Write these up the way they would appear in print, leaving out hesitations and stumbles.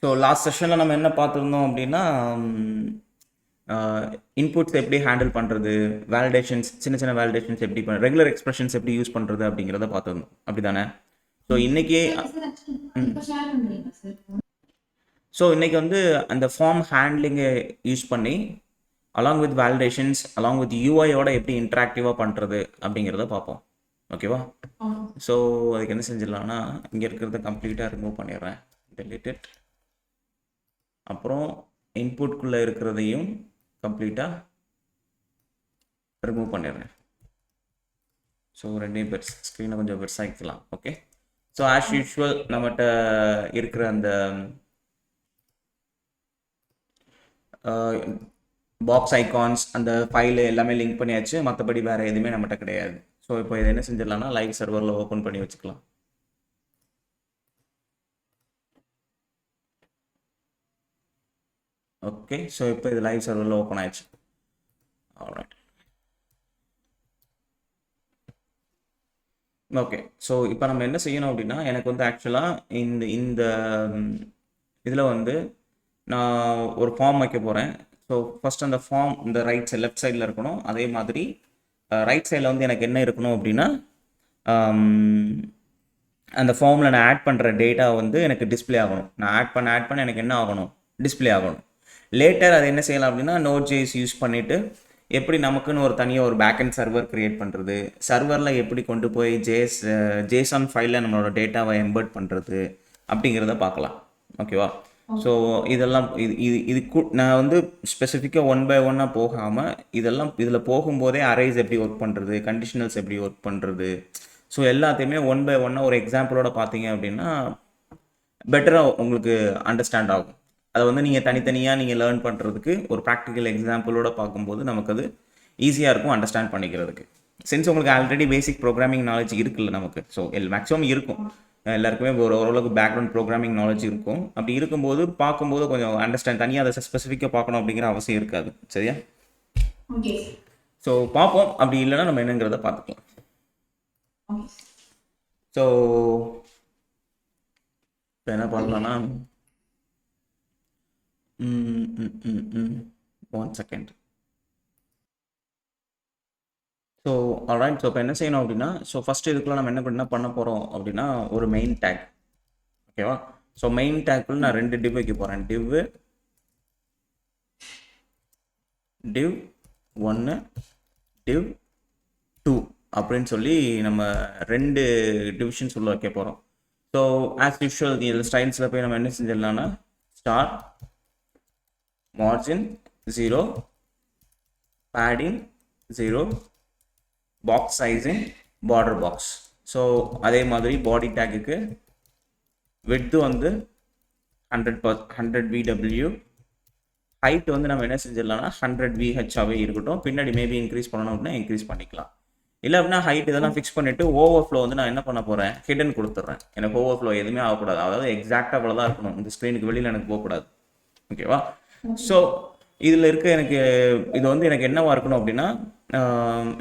So last செஷனில் நம்ம என்ன பார்த்துருந்தோம் அப்படின்னா இன்புட்ஸ் எப்படி ஹேண்டில் பண்ணுறது, வேலிடேஷன்ஸ், சின்ன சின்ன வேலிடேஷன்ஸ் எப்படி ரெகுலர் எக்ஸ்பிரஷன்ஸ் எப்படி யூஸ் பண்ணுறது அப்படிங்கிறத பார்த்துருந்தோம். அப்படி தானே? ஸோ இன்றைக்கி ஸோ இன்றைக்கி வந்து அந்த ஃபார்ம் ஹேண்ட்லிங்கை யூஸ் பண்ணி along with validations along with யூஐயோட எப்படி இன்ட்ராக்டிவாக பண்ணுறது அப்படிங்கிறத பார்ப்போம். ஓகேவா? ஸோ அதுக்கு என்ன செஞ்சிடலாம்னா, இங்கே இருக்கிறத கம்ப்ளீட்டாக ரிமூவ் பண்ணிடுறேன், டெலிட்டட். அப்புறம் இன்புட்குள்ளே இருக்கிறதையும் கம்ப்ளீட்டாக ரிமூவ் பண்ணிடுறேன். ஸோ ரெண்டையும் ஸ்க்ரீனை கொஞ்சம் பெருசாகிக்கலாம். ஓகே. ஸோ ஆஸ் யூஷுவல் நம்மகிட்ட இருக்கிற அந்த பாக்ஸ் ஐகான்ஸ், அந்த ஃபைலு எல்லாமே லிங்க் பண்ணியாச்சு. மற்றபடி வேறு எதுவுமே நம்மகிட்ட கிடையாது. ஸோ இப்போ இதை என்ன செஞ்சிடலாம்னா லைவ் சர்வரில் ஓப்பன் பண்ணி வச்சுக்கலாம். ஓகே. ஸோ இப்போ இது லைவ் சர்வரில் ஓப்பன் ஆயிடுச்சு. ஆல்ரைட். ஓகே. ஸோ இப்போ நம்ம என்ன செய்யணும் அப்படின்னா, எனக்கு வந்து ஆக்சுவலாக இந்த இதில் வந்து நான் ஒரு ஃபார்ம் வைக்க போகிறேன். ஸோ ஃபஸ்ட் அந்த ஃபார்ம் இந்த லெஃப்ட் சைடில் இருக்கணும். அதே மாதிரி ரைட் சைடில் வந்து எனக்கு என்ன இருக்கணும் அப்படின்னா, அந்த ஃபார்மில் நான் ஆட் பண்ணுற டேட்டா வந்து எனக்கு டிஸ்பிளே ஆகணும். நான் ஆட் பண்ண எனக்கு என்ன ஆகணும், டிஸ்பிளே ஆகணும். லேட்டர் அது என்ன செய்யலாம் அப்படின்னா, Node.js யூஸ் பண்ணிவிட்டு எப்படி நமக்குன்னு ஒரு தனியாக ஒரு பேக்அண்ட் சர்வர் க்ரியேட் பண்ணுறது, சர்வரில் எப்படி கொண்டு போய் ஜேசான் ஃபைலில் நம்மளோட டேட்டாவை எம்பர்ட் பண்ணுறது அப்படிங்கிறத பார்க்கலாம். ஓகேவா? ஸோ இதெல்லாம் நான் வந்து ஸ்பெசிஃபிக்காக 1 by 1 போகாமல் இதில் போகும்போதே அரேஸ் எப்படி ஒர்க் பண்ணுறது, கண்டிஷனல்ஸ் எப்படி ஒர்க் பண்ணுறது, ஸோ எல்லாத்தையுமே 1 by 1 ஒரு எக்ஸாம்பிளோட பார்த்தீங்க அப்படின்னா பெட்டராக உங்களுக்கு அண்டர்ஸ்டாண்ட் ஆகும். அதை வந்து நீங்கள் தனித்தனியாக நீங்கள் லேர்ன் பண்ணுறதுக்கு ஒரு ப்ராக்டிக்கல் எக்ஸாம்பிளோட பார்க்கும்போது நமக்கு அது ஈஸியாக இருக்கும் அண்டர்ஸ்டாண்ட் பண்ணிக்கிறதுக்கு. சின்ஸ் உங்களுக்கு ஆல்ரெடி பேசிக் ப்ரோக்ராமிங் நாலேஜ் இருக்குல்ல நமக்கு. ஸோ மேக்ஸிமம் இருக்கும், எல்லாருக்குமே ஓரளவுக்கு பேக்ரவுண்ட் ப்ரோக்ராமிங் நாலேஜ் இருக்கும். அப்படி இருக்கும்போது பார்க்கும்போது கொஞ்சம் தனியாக அதை ஸ்பெசிஃபிக்காக பார்க்கணும் அப்படிங்கிற அவசியம் இருக்காது. சரியா? ஸோ பார்ப்போம். அப்படி இல்லைன்னா நம்ம என்னங்கிறத பார்த்துக்கலாம். ஸோ இப்போ என்ன பண்ணலாம்னா, 1 second. So alright. ஸோ இப்போ என்ன செய்யணும் அப்படின்னா, ஸோ ஃபஸ்ட்டு இதுக்குள்ள நம்ம என்ன பண்ண போகிறோம் அப்படின்னா, ஒரு மெயின் டேக். ஓகேவா? ஸோ மெயின் டேக்குள்ள நான் 2 div வைக்க போகிறேன். div 1 div 2 அப்படின்னு சொல்லி நம்ம 2 டிவிஷன்ஸ் உள்ள வைக்க போகிறோம். ஸோ ஆஸ் யூஷுவல் இதில் ஸ்டைல்ஸில் போய் நம்ம என்ன செஞ்சிடலாம்னா, star margin 0, padding 0, box sizing border box. So அதே மாதிரி பாடி டேக்குக்கு விட்த்து வந்து 100 VW, ஹைட் வந்து நம்ம என்ன செஞ்சிடலாம்னா 100 VH இருக்கட்டும். பின்னாடி மேபி இன்க்ரீஸ் பண்ணணும் அப்படின்னா இன்க்ரீஸ் பண்ணிக்கலாம். இல்லை அப்படின்னா ஹைட் இதெல்லாம் ஃபிக்ஸ் பண்ணிவிட்டு ஓவர்ஃப்ளோ வந்து நான் என்ன பண்ண போகிறேன், ஹிடன் கொடுத்துட்றேன். எனக்கு ஓவர்ஃப்ளோ எதுவுமே ஆகக்கூடாது. அதாவது எக்ஸாக்டாக அவ்வளோ தான் இருக்கணும், இந்த ஸ்க்ரீனுக்கு வெளியில் எனக்கு போகக்கூடாது. ஓகேவா? ஸோ இதில் இருக்க இது வந்து எனக்கு என்னவா இருக்கணும் அப்படின்னா,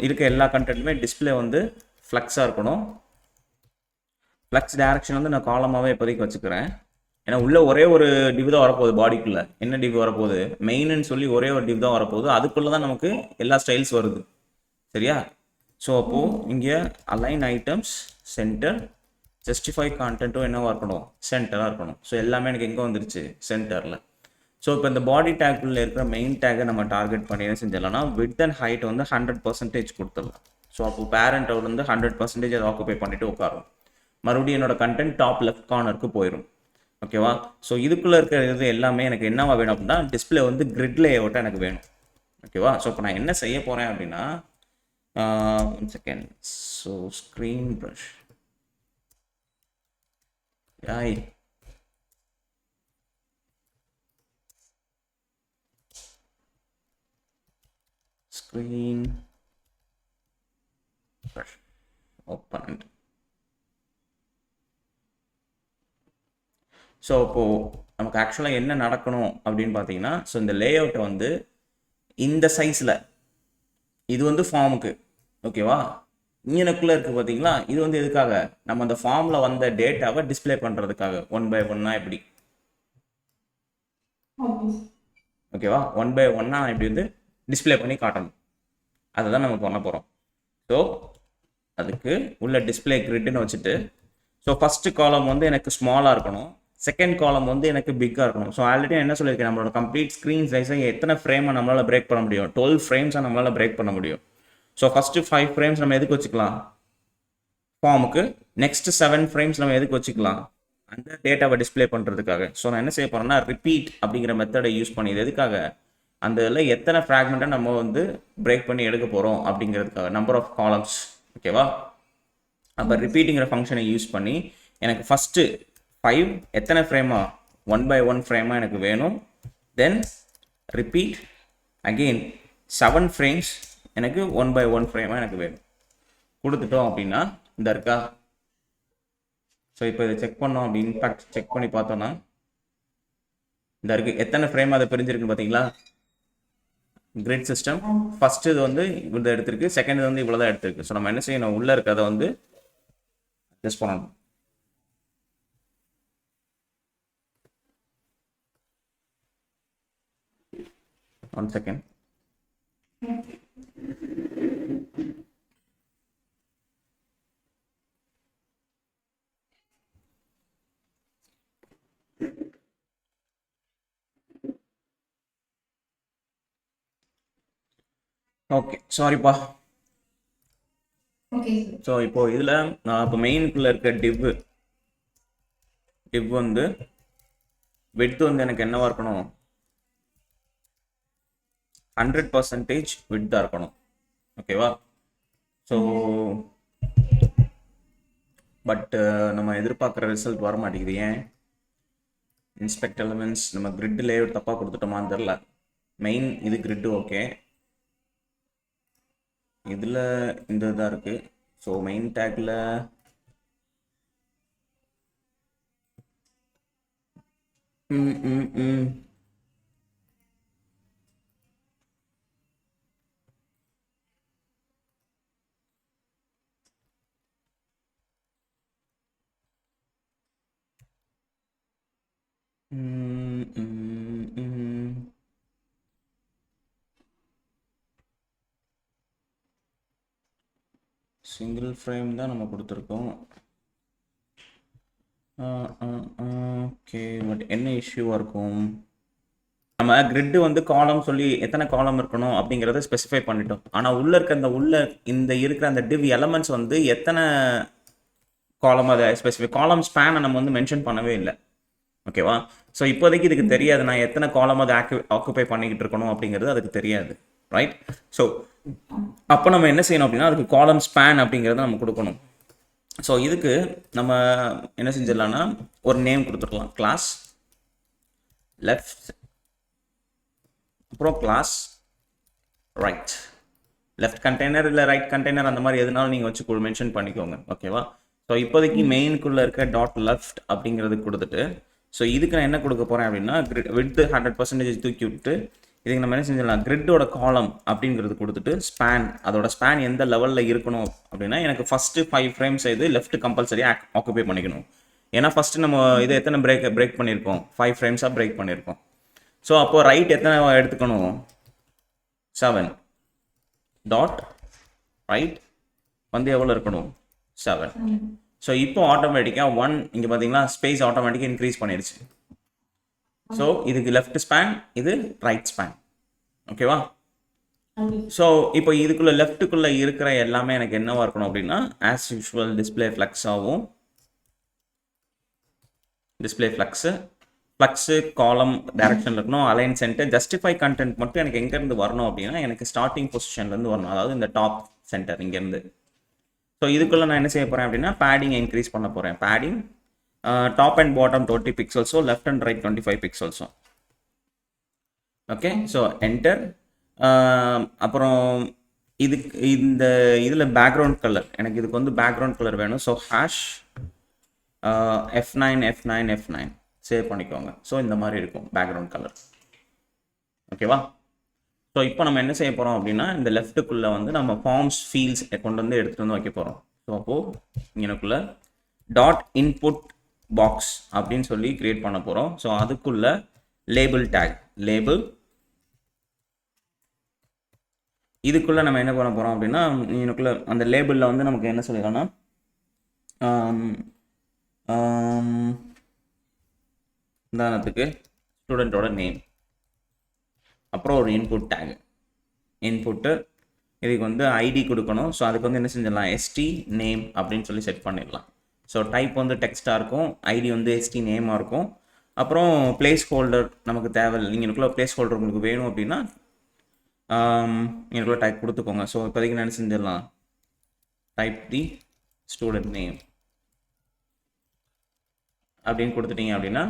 இருக்க எல்லா கண்டென்ட்டுமே டிஸ்பிளே வந்து ஃப்ளக்ஸாக இருக்கணும். ஃப்ளக்ஸ் டைரக்ஷன் வந்து நான் காலமாகவே இப்போதைக்கு வச்சுக்கிறேன். ஏன்னா உள்ளே ஒரே ஒரு டிவ் தான் வரப்போகுது. பாடிக்குள்ளே என்ன டிவ் வரப்போகுது, மெயின்னு சொல்லி ஒரே ஒரு டிவ் தான் வரப்போகுது. அதுக்குள்ளே தான் நமக்கு எல்லா ஸ்டைல்ஸ் வருது. சரியா? ஸோ அப்போது இங்கே அலைன் ஐட்டம்ஸ் சென்டர், ஜஸ்டிஃபை கான்டென்ட்டும் என்னவாக இருக்கணும், சென்டராக இருக்கணும். ஸோ எல்லாமே எனக்கு எங்கே வந்துருச்சு, சென்டரில். ஸோ இப்போ இந்த பாடி டேக்குள்ள இருக்கிற மெயின் டேக்கை நம்ம டார்கெட் பண்ணி என்ன செஞ்சிடலாம்னா, விட்த் அண்ட் ஹைட் வந்து 100% கொடுத்துடலாம். ஸோ அப்போ பேரண்ட்டோட வந்து 100% அதை ஆக்குபை பண்ணிட்டு உட்காரும். மறுபடியும் என்னோட கண்டென்ட் டாப் லெஃப்ட் கார்னருக்கு போயிடும். ஓகேவா? ஸோ இதுக்குள்ளே இருக்கிறது எல்லாமே எனக்கு என்னவா வேணும் அப்படின்னா, டிஸ்பிளே வந்து கிரிட் லேஅவுட்டாக எனக்கு வேணும். ஓகேவா? ஸோ இப்போ நான் என்ன செய்ய போகிறேன் அப்படின்னா, 1 second. So screen brush screen brush open. So இப்போது நமக்கு ஆக்சுவலாக என்ன நடக்கணும் அப்படின்னு பார்த்தீங்கன்னா, ஸோ இந்த லேஅவுட்டை வந்து இந்த சைஸில் இது வந்து ஃபார்முக்கு. ஓகேவா? இங்கனக்குள்ளே இருக்குது பார்த்தீங்களா, இது வந்து எதுக்காக, நம்ம அந்த ஃபார்மில் வந்த டேட்டாவை டிஸ்பிளே பண்ணுறதுக்காக 1 by 1 இப்படி. ஓகேவா? 1 by 1 நான் இப்படி வந்து டிஸ்பிளே பண்ணி காட்டணும். அதை தான் நம்ம பண்ண போகிறோம். ஸோ அதுக்கு உள்ள டிஸ்பிளே கிரிட்னு வச்சுட்டு, ஸோ ஃபஸ்ட்டு காலம் வந்து எனக்கு ஸ்மாலாக இருக்கணும், செகண்ட் காலம் வந்து எனக்கு பிக்காக இருக்கணும். ஸோ ஆல்ரெடி என்ன சொல்லியிருக்கேன், நம்மளோட கம்ப்ளீட் ஸ்க்ரீன் சைஸை எத்தனை ஃப்ரேமை நம்மளால் பிரேக் பண்ண முடியும்? 12 ஃப்ரேம்ஸை நம்மளால் பிரேக் பண்ண முடியும். ஸோ ஃபஸ்ட்டு 5 ஃப்ரேம்ஸ் நம்ம எதுக்கு வச்சுக்கலாம்? ஃபார்முக்கு. நெக்ஸ்ட் 7 ஃப்ரேம்ஸ் நம்ம எதுக்கு வச்சுக்கலாம்? அந்த டேட்டாவை டிஸ்பிளே பண்ணுறதுக்காக. ஸோ நான் என்ன செய்ய போகிறேன்னா, ரிப்பீட் அப்படிங்கிற மெத்தடை யூஸ் பண்ணி, இது எதுக்காக? அந்த இதில் எத்தனை ஃப்ராக்மெண்ட்டை நம்ம வந்து பிரேக் பண்ணி எடுக்க போகிறோம் அப்படிங்கிறதுக்காக, நம்பர் ஆஃப் காலம்ஸ். ஓகேவா? அப்போ ரிப்பீட்டுங்கிற ஃபங்க்ஷனை யூஸ் பண்ணி எனக்கு ஃபஸ்ட்டு 5 எத்தனை ஃப்ரேமா? 1 by 1 ஃப்ரேமாக எனக்கு வேணும். தென் ரிப்பீட் அகெயின் 7 ஃப்ரேம்ஸ் எனக்கு 1 by 1 ஃப்ரேமாக எனக்கு வேணும். கொடுத்துட்டோம் அப்படின்னா இந்த இருக்கா. ஸோ இப்போ இதை செக் பண்ணோம் அப்படி இன்ஃபேக்ட் செக் பண்ணி பார்த்தோன்னா இந்த இருக்குது. எத்தனை ஃப்ரேம் அதை பிரிஞ்சிருக்குன்னு பார்த்தீங்களா? கிரிட் சிஸ்டம் ஃபர்ஸ்ட் இது வந்து இவ்வளோ எடுத்திருக்கு, செகண்ட் இது வந்து இவ்வளோ தான் எடுத்திருக்கு. ஸோ நம்ம என்ன செய்யணும், உள்ளே இருக்கிறத வந்து அட்ஜஸ்ட் பண்ணணும். One second. ஓகே, சாரிப்பா. ஸோ இப்போ இதில் நான் இப்போ மெயினுக்குள்ளே இருக்க டிவ் வந்து விட்த் வந்து எனக்கு என்னவா இருக்கணும்? 100% விட்தாக இருக்கணும். ஓகேவா? ஸோ பட் நம்ம எதிர்பார்க்குற ரிசல்ட் வர மாட்டேங்குது. ஏன்? இன்ஸ்பெக்ட் எலிமெண்ட்ஸ் நம்ம கிரிட் லேஅவுட் தப்பாக கொடுத்துட்டோமான்னு தெரில. மெயின் இது கிரிட்டு ஓகே, இதில் இந்த இதாக இருக்குது. So main tackle single frame தான் நம்ம கொடுத்துருக்கோம். ஓகே, பட் என்ன இஷ்யூவாக இருக்கும்? நம்ம கிரிட்டு வந்து காலம் சொல்லி எத்தனை காலம் இருக்கணும் அப்படிங்கிறத ஸ்பெசிஃபை பண்ணிட்டோம். ஆனால் உள்ளே இருக்க இந்த இருக்கிற அந்த டிவ் எலமெண்ட்ஸ் வந்து எத்தனை காலம், அதை ஸ்பெசிஃபை காலம் ஸ்பேனை நம்ம வந்து மென்ஷன் பண்ணவே இல்லை. ஓகேவா? ஸோ இப்போதைக்கு இதுக்கு தெரியாது நான் எத்தனை காலம் அதை ஆக்குபை பண்ணிக்கிட்டு இருக்கணும் அப்படிங்கிறது அதுக்கு தெரியாது. ரைட்? ஸோ அப்போ நம்ம என்ன செய்யணும் அப்படின்னா, அதுக்கு காலம் ஸ்பேன் அப்படிங்கிறத நம்ம கொடுக்கணும். ஸோ இதுக்கு நம்ம என்ன செஞ்சிடலாம்னா, ஒரு நேம் கொடுத்துருக்கலாம், கிளாஸ் லெஃப்ட், அப்புறம் கிளாஸ் ரைட். லெஃப்ட் கண்டெய்னர் இல்லை ரைட் கண்டெய்னர் அந்த மாதிரி எதுனாலும் நீங்கள் வச்சு மென்ஷன் பண்ணிக்கோங்க. ஓகேவா? ஸோ இப்போதைக்கு மெயினுக்குள்ளே இருக்க டாட் லெஃப்ட் அப்படிங்கிறது கொடுத்துட்டு, ஸோ இதுக்கு நான் என்ன கொடுக்க போகிறேன் அப்படின்னா, விட்த் 100% தூக்கி விட்டு இதுக்கு நம்ம என்ன செஞ்சிடலாம், கிரிட்டோட காலம் அப்படிங்கிறது கொடுத்துட்டு ஸ்பேன், அதோட ஸ்பேன் எந்த லெவலில் இருக்கணும் அப்படின்னா, எனக்கு ஃபஸ்ட்டு 5 ஃப்ரேம்ஸ் இது லெஃப்ட் கம்பல்சரியாக ஆக்குபை பண்ணிக்கணும். ஏன்னா ஃபஸ்ட்டு நம்ம இதை எத்தனை பிரேக் பண்ணியிருக்கோம்? 5 ஃப்ரேம்ஸாக பிரேக் பண்ணியிருக்கோம். ஸோ அப்போது ரைட் எத்தனை எடுத்துக்கணும்? 7 டாட் ரைட் வந்து எவ்வளோ இருக்கணும்? 7. ஸோ இப்போ ஆட்டோமேட்டிக்காக 1 இங்கே பார்த்தீங்கன்னா ஸ்பேஸ் ஆட்டோமேட்டிக்காக இன்க்ரீஸ் பண்ணிடுச்சு. ஸோ இதுக்கு லெஃப்ட் ஸ்பேன், இது ரைட் ஸ்பேன். ஓகேவா? ஸோ இப்போ இதுக்குள்ளே லெஃப்ட்டுக்குள்ளே இருக்கிற எல்லாமே எனக்கு என்னவா இருக்கணும் அப்படின்னா, ஆஸ் யூஷுவல் டிஸ்பிளே ஃப்ளக்ஸாகவும், டிஸ்பிளே ஃப்ளக்ஸு காலம் டைரக்ஷனில் இருக்கணும். அலைன் சென்டர், ஜஸ்டிஃபை கண்டென்ட் மட்டும் எனக்கு எங்கேருந்து வரணும் அப்படின்னா, எனக்கு ஸ்டார்டிங் பொசிஷன்லேருந்து வரணும், அதாவது இந்த டாப் சென்டர் இங்கேருந்து. ஸோ இதுக்குள்ளே நான் என்ன செய்ய போகிறேன் அப்படின்னா, பேடிங் இன்க்ரீஸ் பண்ண போகிறேன். பேடிங் டாப் அண்ட் பாட்டம் 20 பிக்சல்ஸோ, லெஃப்ட் அண்ட் ரைட் 25 பிக்சல்ஸோ. Okay, so enter. அப்புறம் இதுக்கு இந்த இதில் பேக்ரவுண்ட் கலர், எனக்கு இதுக்கு வந்து பேக்ரவுண்ட் கலர் வேணும். ஸோ ஹேஷ் F9 சேவ் பண்ணிக்கோங்க. ஸோ இந்த மாதிரி இருக்கும் பேக்ரவுண்ட் கலர். ஓகேவா? ஸோ இப்போ நம்ம என்ன செய்ய போகிறோம் அப்படின்னா, இந்த லெஃப்ட்டுக்குள்ளே வந்து நம்ம ஃபார்ம்ஸ் ஃபீல்ட்ஸ் கொண்டு வந்து எடுத்துகிட்டு வந்து வைக்க போகிறோம். ஸோ அப்போது எனக்குள்ள டாட் இன்புட் பாக்ஸ் அப்படின்னு சொல்லி கிரியேட் பண்ண போகிறோம். ஸோ அதுக்குள்ளே லேபிள் டேக். லேபிள் இதுக்குள்ளே நம்ம என்ன பண்ண போகிறோம் அப்படின்னா, இதுக்குள்ளே அந்த லேபிளில் வந்து நமக்கு என்ன சொல்லிடலாம்னா உதாரணத்துக்கு ஸ்டூடெண்ட்டோட நேம், அப்புறம் ஒரு இன்புட் டேக். இன்புட்டு இதுக்கு வந்து ஐடி கொடுக்கணும். ஸோ அதுக்கு வந்து என்ன செஞ்சிடலாம், எஸ்டி நேம் அப்படின்னு சொல்லி செட் பண்ணிடலாம். ஸோ டைப் வந்து டெக்ஸ்ட்டாக இருக்கும், ஐடி வந்து எஸ்டி நேமாக இருக்கும். அப்புறம் பிளேஸ் ஹோல்டர் நமக்கு தேவையில்லை. நீங்கள் இதுக்குள்ள பிளேஸ் ஹோல்டர் உங்களுக்கு வேணும் அப்படின்னா இதுக்குள்ள டைப் கொடுத்துக்கோங்க. ஸோ இப்போதைக்கு என்ன செஞ்சிடலாம், டைப் தி ஸ்டூடெண்ட் நேம் அப்படின்னு கொடுத்துட்டீங்க அப்படின்னா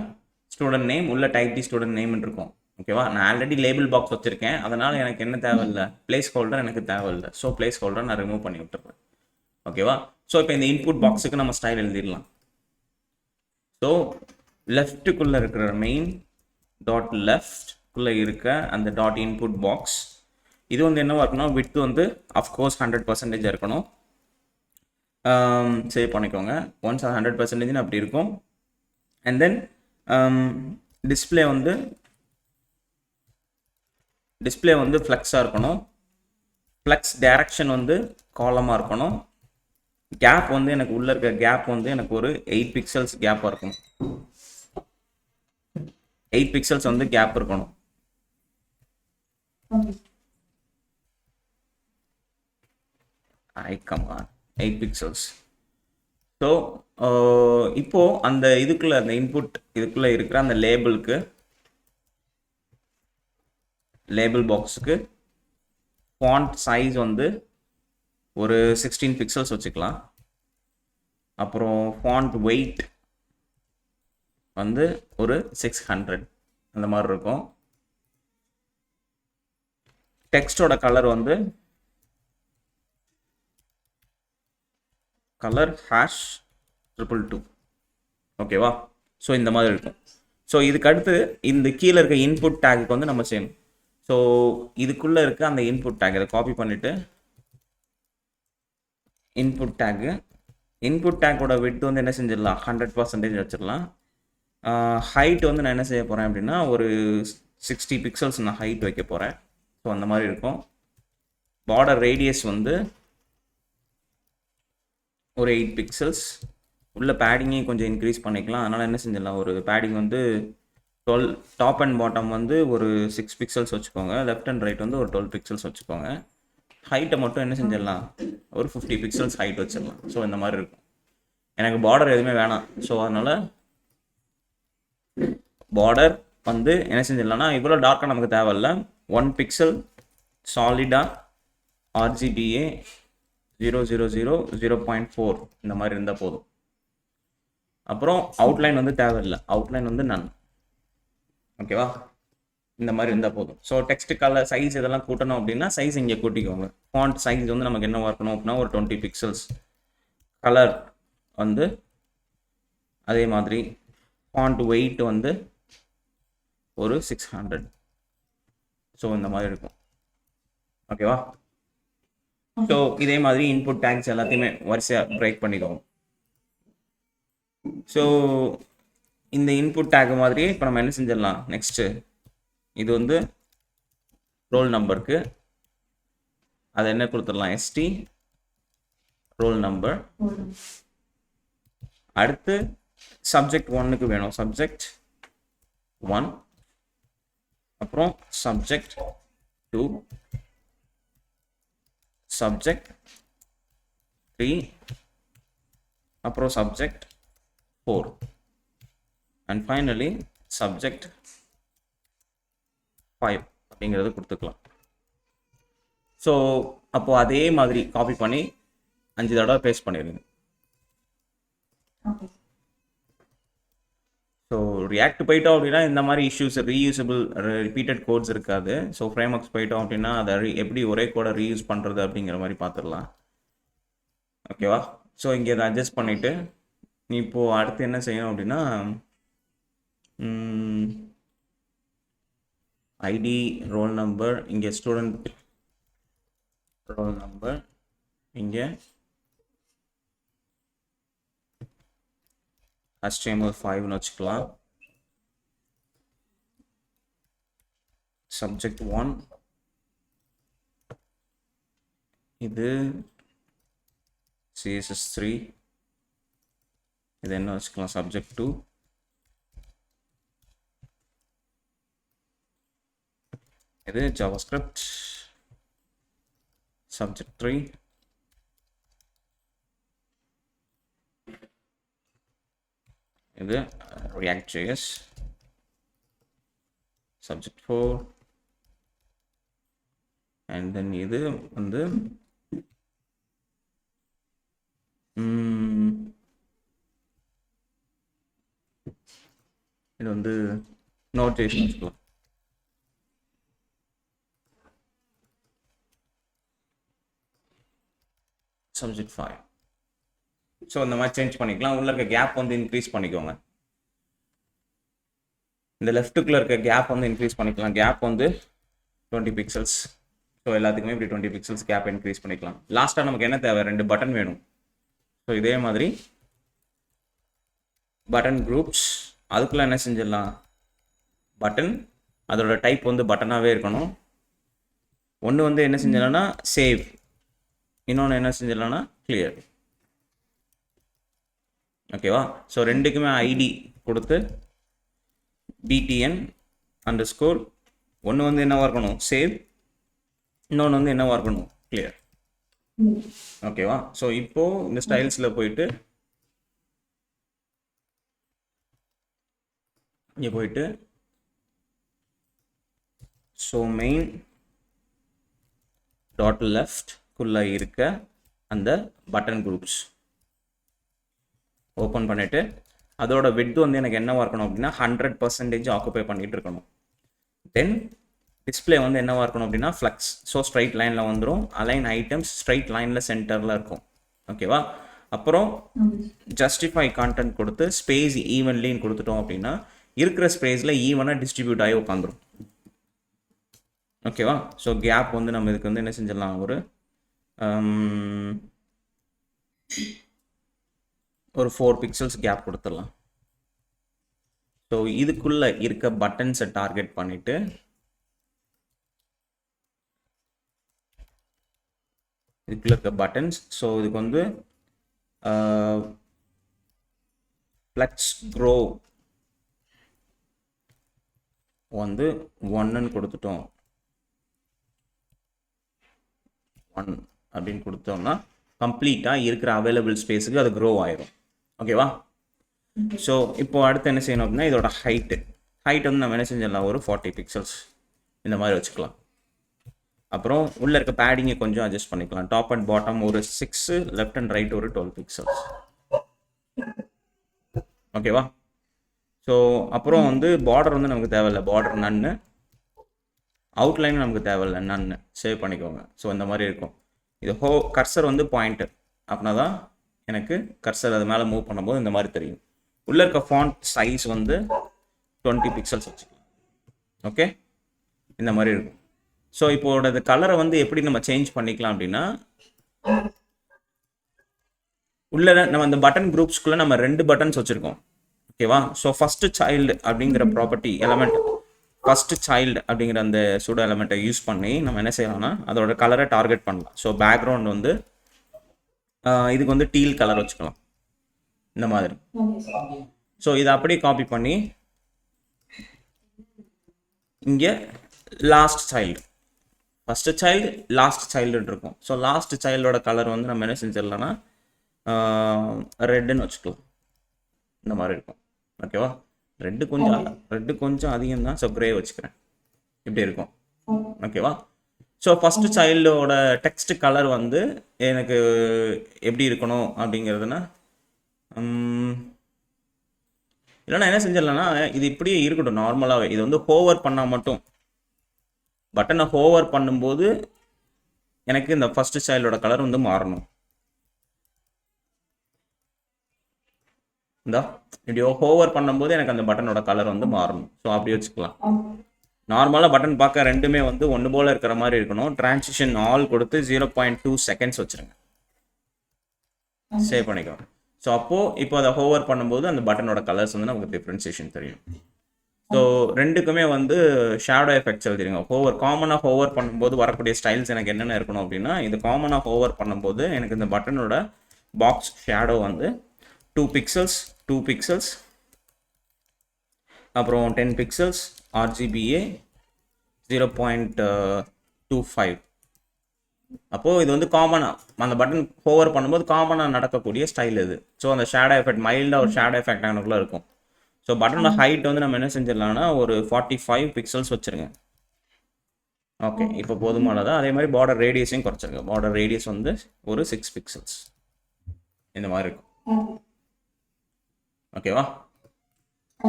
ஸ்டூடெண்ட் நேம் உள்ள டைப் தி ஸ்டூடெண்ட் நேம்னு இருக்கும். ஓகேவா, நான் ஆல்ரெடி லேபிள் பாக்ஸ் வச்சுருக்கேன், அதனால் எனக்கு என்ன தேவையில்லை, பிளேஸ் ஹோல்டர் எனக்கு தேவையில்லை. ஸோ பிளேஸ் ஹோல்டர் நான் ரிமூவ் பண்ணி விட்டுறேன். ஓகேவா, ஸோ இப்போ இந்த இன்புட் பாக்ஸுக்கு நம்ம ஸ்டைல் எழுதிடலாம். ஸோ லெஃப்ட்டுக்குள்ளே இருக்கிற மெயின் டாட் லெஃப்ட்குள்ளே இருக்க அந்த டாட் இன்புட் பாக்ஸ், இது வந்து என்னவா இருக்கணும், விட்த் வந்து அஃப்கோர்ஸ் 100% இருக்கணும். சேவ் பண்ணிக்கோங்க. ஒன்ஸ் 100% அப்படி இருக்கும். அண்ட் தென் டிஸ்பிளே வந்து ஃப்ளெக்ஸாக இருக்கணும். ஃப்ளெக்ஸ் டைரக்ஷன் வந்து காலமாக இருக்கணும். கேப் வந்து எனக்கு உள்ளே இருக்க கேப் வந்து எனக்கு ஒரு 8 பிக்சல்ஸ் கேப்பாக இருக்கணும். 8 பிக்சல்ஸ் வந்து கேப் இருக்கணும். Come on 8 pixels. ஸோ இப்போ அந்த இதுக்குள்ள அந்த இன்புட் இதுக்குள்ள இருக்கிற அந்த லேபிள் பாக்ஸுக்கு ஃபாண்ட் சைஸ் வந்து ஒரு 16 பிக்சல்ஸ் வச்சுக்கலாம். அப்புறம் ஃபாண்ட் வெயிட் வந்து ஒரு 600 அந்த மாதிரி இருக்கும். டெக்ஸ்டோட கலர் வந்து கலர் #222. ஓகேவா, ஸோ இந்த மாதிரி இருக்கும். ஸோ இதுக்கு அடுத்து இந்த கீழே இருக்க இன்புட் டேக்கு வந்து நம்ம செய்யணும். ஸோ இதுக்குள்ளே இருக்க அந்த இன்புட் டேக் இதை காப்பி பண்ணிவிட்டு இன்புட் டேக்கோட விட்த் வந்து என்ன செஞ்சிடலாம், 100% வச்சிடலாம். ஹைட் வந்து நான் என்ன செய்ய போகிறேன் அப்படின்னா ஒரு 60 பிக்சல்ஸ் நான் ஹைட் வைக்க போகிறேன். ஸோ அந்த மாதிரி இருக்கும். பார்டர் ரேடியஸ் வந்து ஒரு 8 பிக்சல்ஸ். உள்ள பேடிங்கையும் கொஞ்சம் இன்க்ரீஸ் பண்ணிக்கலாம். அதனால் என்ன செஞ்சிடலாம், ஒரு பேடிங் வந்து 12, டாப் அண்ட் பாட்டம் வந்து ஒரு 6 பிக்சல்ஸ் வச்சுக்கோங்க. லெஃப்ட் அண்ட் ரைட் வந்து ஒரு 12 பிக்சல்ஸ் வச்சுக்கோங்க. ஹைட்டை மட்டும் என்ன செஞ்சிடலாம், ஒரு 50 பிக்சல்ஸ் ஹைட் வச்சிடலாம். ஸோ இந்த மாதிரி இருக்கும். எனக்கு பார்டர் எதுவுமே வேணாம். ஸோ அதனால் பார்டர் வந்து என்ன செஞ்சிடலாம்னா, இவ்வளோ டார்க்காக நமக்கு தேவையில்லை. 1 பிக்சல் சாலிடாக RGBA 000 0.4 இந்த மாதிரி இருந்தால் போதும். அப்புறம் அவுட்லைன் வந்து தேவையில்லை, அவுட்லைன் வந்து நன். ஓகேவா, இந்த மாதிரி இருந்தால் போதும். ஸோ டெக்ஸ்ட் கலர் சைஸ் இதெல்லாம் கூட்டணும் அப்படின்னா சைஸ் இங்கே கூட்டிக்கோங்க. ஃபாண்ட் சைஸ் வந்து நமக்கு என்ன இருக்கணும் அப்படின்னா ஒரு 20 பிக்சல்ஸ். கலர் வந்து அதே மாதிரி. ஃபாண்ட் வெயிட் வந்து ஒரு 600. ஸோ இந்த மாதிரி இருக்கும். ஓகேவா, ஸோ இதே மாதிரி இன்புட் டேக்ஸ் எல்லாத்தையுமே வரிசையாக பிரேக் பண்ணிக்கோங்க. ஸோ இந்த இன்புட் டேக் மாதிரியே இப்போ நம்ம என்ன செஞ்சிடலாம், நெக்ஸ்ட்டு இது வந்து ரோல் நம்பருக்கு அதை என்ன கொடுத்துடலாம், ST ரோல் நம்பர். அடுத்து சப்ஜெக்ட் 1க்கு வேணும் சப்ஜெக்ட் 1, அப்புறம் சப்ஜெக்ட் 2, சப்ஜெக்ட் 3, அப்புறம் சப்ஜெக்ட் 4, அண்ட் ஃபைனலி சப்ஜெக்ட் 5 அப்படிங்கிறது கொடுத்துக்கலாம். ஸோ அப்போ அதே மாதிரி காப்பி பண்ணி 5 தடவை பேஸ்ட் பண்ணிடுங்க. ஸோ ரியாக்ட் போயிட்டோம் அப்படின்னா இந்த மாதிரி இஷ்யூஸ், ரீயூசபிள் ரிப்பீட்டட் கோட்ஸ் இருக்காது. ஸோ ஃப்ரேம் ஒர்க்ஸ் போயிட்டோம் அப்படின்னா அதை எப்படி ஒரே கோடை ரீயூஸ் பண்ணுறது அப்படிங்கிற மாதிரி பார்த்துடலாம். ஓகேவா, ஸோ இங்கே இதை அட்ஜஸ்ட் பண்ணிவிட்டு நீ இப்போது அடுத்து என்ன செய்யணும் அப்படின்னா ஐடி ரோல் நம்பர், இங்கே ஸ்டூடெண்ட் ரோல் நம்பர், இங்கே HTML5ன்னு வச்சுக்கலாம். subject 1, இது CSS3, இது என்ன வச்சுக்கலாம் subject 2, இது JavaScript subject 3, இது React.js subject 4, and then இது வந்து இது வந்து Node.js வச்சுக்கலாம். subject 5. ஸோ இந்த மாதிரி சேஞ்ச் பண்ணிக்கலாம். உள்ள இருக்க கேப் வந்து இன்க்ரீஸ் பண்ணிக்கோங்க. இந்த லெஃப்ட்டுக்குள்ள இருக்க கேப் வந்து இன்க்ரீஸ் பண்ணிக்கலாம். கேப் வந்து 20 பிக்சல்ஸ். ஸோ எல்லாத்துக்குமே இப்படி 20 பிக்சல்ஸ் கேப் இன்க்ரீஸ் பண்ணிக்கலாம். லாஸ்ட்டாக நமக்கு என்ன தேவை, 2 பட்டன் வேணும். ஸோ இதே மாதிரி பட்டன் குரூப்ஸ், அதுக்குள்ளே என்ன செஞ்சிடலாம், பட்டன் அதோட டைப் வந்து பட்டனாகவே இருக்கணும். ஒன்று வந்து என்ன செஞ்சிடலாம்னா சேவ், இன்னொன்று என்ன செஞ்சிடலாம்னா கிளியர். ஓகேவா? ஸோ ரெண்டுக்குமே ஐடி கொடுத்து btn அண்டர்ஸ்கோர், ஒன்று வந்து என்னவா இருக்கணும் சேவ், இன்னொன்று வந்து என்னவா இருக்கணும் கிளியர். ஓகேவா? ஸோ இப்போ இந்த ஸ்டைல்ஸில் போயிட்டு இங்கே போயிட்டு ஸோ மெயின் டாட் லெஃப்ட்குள்ளே இருக்க அந்த பட்டன் குரூப்ஸ் ஓப்பன் பண்ணிவிட்டு அதோட விட்த் வந்து எனக்கு என்னவா இருக்கணும் அப்படின்னா 100% ஆக்குபை பண்ணிட்டு இருக்கணும். தென் டிஸ்பிளே வந்து என்னவா இருக்கணும் அப்படின்னா ஃப்ளக்ஸ். ஸோ ஸ்ட்ரைட் லைனில் வந்துடும். அலைன் ஐட்டம்ஸ் ஸ்ட்ரைட் லைனில் சென்டரில் இருக்கும். ஓகேவா? அப்புறம் ஜஸ்டிஃபை கான்டென்ட் கொடுத்து ஸ்பேஸ் ஈவன்லின்னு கொடுத்துட்டோம் அப்படின்னா இருக்கிற ஸ்பேஸில் ஈவனாக டிஸ்ட்ரிபியூட் ஆகி உட்காந்துரும். ஓகேவா? ஸோ கேப் வந்து நம்ம இதுக்கு வந்து என்ன செஞ்சிடலாம், ஒரு 4 பிக்சல்ஸ் கேப் கொடுத்துடலாம். ஸோ இதுக்குள்ள இருக்க பட்டன்ஸை டார்கெட் பண்ணிட்டு இதுக்குள்ள இருக்க பட்டன்ஸ், ஸோ இதுக்கு வந்து ஃப்ளெக்ஸ் க்ரோ வந்து 1ன்னு கொடுத்துட்டோம். 1 அப்படின்னு கொடுத்தோம்னா கம்ப்ளீட்டாக இருக்கிற அவைலபிள் ஸ்பேஸுக்கு அது க்ரோ ஆயிடும். ஓகேவா? ஸோ இப்போ அடுத்து என்ன செய்யணும் அப்படின்னா இதோட ஹைட் வந்து நம்ம என்ன செஞ்சிடலாம், ஒரு 40 பிக்சல்ஸ் இந்த மாதிரி வச்சுக்கலாம். அப்புறம் உள்ளே இருக்க பேடிங்கை கொஞ்சம் அட்ஜஸ்ட் பண்ணிக்கலாம். டாப் அண்ட் பாட்டம் ஒரு 6, லெஃப்ட் அண்ட் ரைட் ஒரு 12 பிக்சல்ஸ். ஓகேவா? ஸோ அப்புறம் வந்து பார்டர் வந்து நமக்கு தேவையில்லை, பார்டர் நன்னு. அவுட்லைன் நமக்கு தேவையில்லை, நன்னு. சேவ் பண்ணிக்கோங்க. ஸோ இந்த மாதிரி இருக்கும். இது கர்சர் வந்து பாயிண்டர், அப்படின்னா தான் எனக்கு கர்சர் அது மேலே மூவ் பண்ணும்போது இந்த மாதிரி தெரியும். உள்ளே இருக்க ஃபாண்ட் சைஸ் வந்து 20 பிக்சல்ஸ் வச்சுக்கலாம். ஓகே, இந்த மாதிரி இருக்கும். ஸோ இப்போட கலரை வந்து எப்படி நம்ம சேஞ்ச் பண்ணிக்கலாம் அப்படின்னா, உள்ள நம்ம அந்த பட்டன் குரூப்ஸ்குள்ளே நம்ம 2 பட்டன்ஸ் வச்சுருக்கோம். ஓகேவா? ஸோ ஃபஸ்ட்டு சைல்டு அப்படிங்கிற ப்ராப்பர்ட்டி எலமெண்ட், ஃபஸ்ட்டு சைல்டு அப்படிங்கிற அந்த சூடோ எலமெண்ட்டை யூஸ் பண்ணி நம்ம என்ன செய்யலாம்னா அதோட கலரை டார்கெட் பண்ணலாம். ஸோ பேக்ரவுண்ட் வந்து இதுக்கு வந்து டீல் கலர் வச்சுக்கலாம் இந்த மாதிரி. ஸோ இதை அப்படியே காப்பி பண்ணி இங்கே last child, first child last சைல்டுன்னு இருக்கும். ஸோ லாஸ்ட் சைல்டோட கலர் வந்து நம்ம என்ன செஞ்சிடலாம்னா ரெட்டுன்னு வச்சுக்கலாம். இந்த மாதிரி இருக்கும். ஓகேவா? ரெட்டு கொஞ்சம் அதிகம் தான். ஸோ கிரே வச்சுக்கிறேன். இப்படி இருக்கும். ஓகேவா? ஸோ ஃபஸ்ட்டு சைல்டோட டெக்ஸ்ட் கலர் வந்து எனக்கு எப்படி இருக்கணும் அப்படிங்கிறதுனா, இல்லைன்னா என்ன செஞ்சிடலாம்னா இது இப்படியே இருக்கட்டும் நார்மலாகவே. இது வந்து ஹோவர் பண்ணால் மட்டும், பட்டனை ஹோவர் பண்ணும்போது எனக்கு இந்த ஃபஸ்ட்டு சைல்டோட கலர் வந்து மாறணும். இந்த இப்படி ஹோவர் பண்ணும்போது எனக்கு அந்த பட்டனோட கலர் வந்து மாறணும். ஸோ அப்படி வச்சுக்கலாம். நார்மலாக பட்டன் பார்க்க ரெண்டுமே வந்து ஒன்று போல் இருக்கிற மாதிரி இருக்கணும். டிரான்சிஷன் ஆல் கொடுத்து 0.2 செகண்ட்ஸ் வச்சுருங்க. சேவ் பண்ணிக்கோங்க. ஸோ அப்போது இப்போ அதை ஹோவர் பண்ணும்போது அந்த பட்டனோட கலர்ஸ் வந்து நமக்கு டிஃப்ரென்சியேஷன் தெரியும். ஸோ ரெண்டுக்குமே வந்து ஷேடோ எஃபெக்ட்ஸ் எழுதிருங்க. காமனாக ஹோவர் பண்ணும்போது வரக்கூடிய ஸ்டைல்ஸ் எனக்கு என்னென்ன இருக்கணும் அப்படின்னா, இது காமனாக ஹோவர் பண்ணும்போது எனக்கு இந்த பட்டனோட பாக்ஸ் ஷேடோ வந்து 2 பிக்சல்ஸ் 2 பிக்சல்ஸ் அப்புறம் 10 பிக்சல்ஸ் RGBA 0.25. அப்போது இது வந்து காமனாக அந்த பட்டன் ஹோவர் பண்ணும்போது காமனாக நடக்கக்கூடிய ஸ்டைல் இது. ஸோ அந்த ஷேடோ எஃபெக்ட் மைல்டாக ஒரு ஷேடோ எஃபெக்ட் எனக்குள்ளே இருக்கும். ஸோ பட்டனோட ஹைட் வந்து நம்ம என்ன செஞ்சிடலாம்னா ஒரு 45 பிக்சல்ஸ் வச்சுருங்க. ஓகே, இப்போ போதுமானதா. அதே மாதிரி பார்டர் ரேடியஸையும் குறைச்சிருங்க. பார்டர் ரேடியஸ் வந்து ஒரு 6 பிக்சல்ஸ் இந்த மாதிரி இருக்கும். ஓகேவா?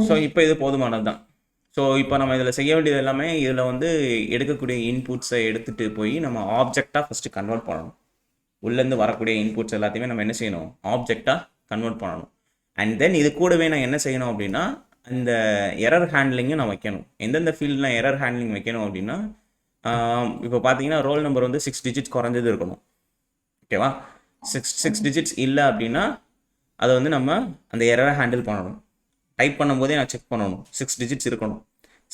ஸோ இப்போ இது போதுமானது தான். ஸோ இப்போ நம்ம இதில் செய்ய வேண்டியது எல்லாமே இதில் வந்து எடுக்கக்கூடிய இன்புட்ஸை எடுத்துகிட்டு போய் நம்ம ஆப்ஜெக்டாக ஃபஸ்ட்டு கன்வெர்ட் பண்ணணும். உள்ளேருந்து வரக்கூடிய இன்புட்ஸ் எல்லாத்தையுமே நம்ம என்ன செய்யணும், ஆப்ஜெக்டாக கன்வெர்ட் பண்ணணும். அண்ட் தென் இது கூடவே நான் என்ன செய்யணும் அப்படின்னா, அந்த எரர் ஹேண்ட்லிங்கும் நான் வைக்கணும். எந்தெந்த ஃபீல்டில் எரர் ஹேண்ட்லிங் வைக்கணும் அப்படின்னா, இப்போ பார்த்தீங்கன்னா ரோல் நம்பர் வந்து 6 டிஜிட்ஸ் குறைஞ்சது இருக்கணும். ஓகேவா? 6 டிஜிட்ஸ் இல்லை அப்படின்னா அதை வந்து நம்ம அந்த எரரை ஹேண்டில் பண்ணணும். டைப் பண்ணும்போதே நான் செக் பண்ணணும் 6 டிஜிட்ஸ் இருக்கணும்.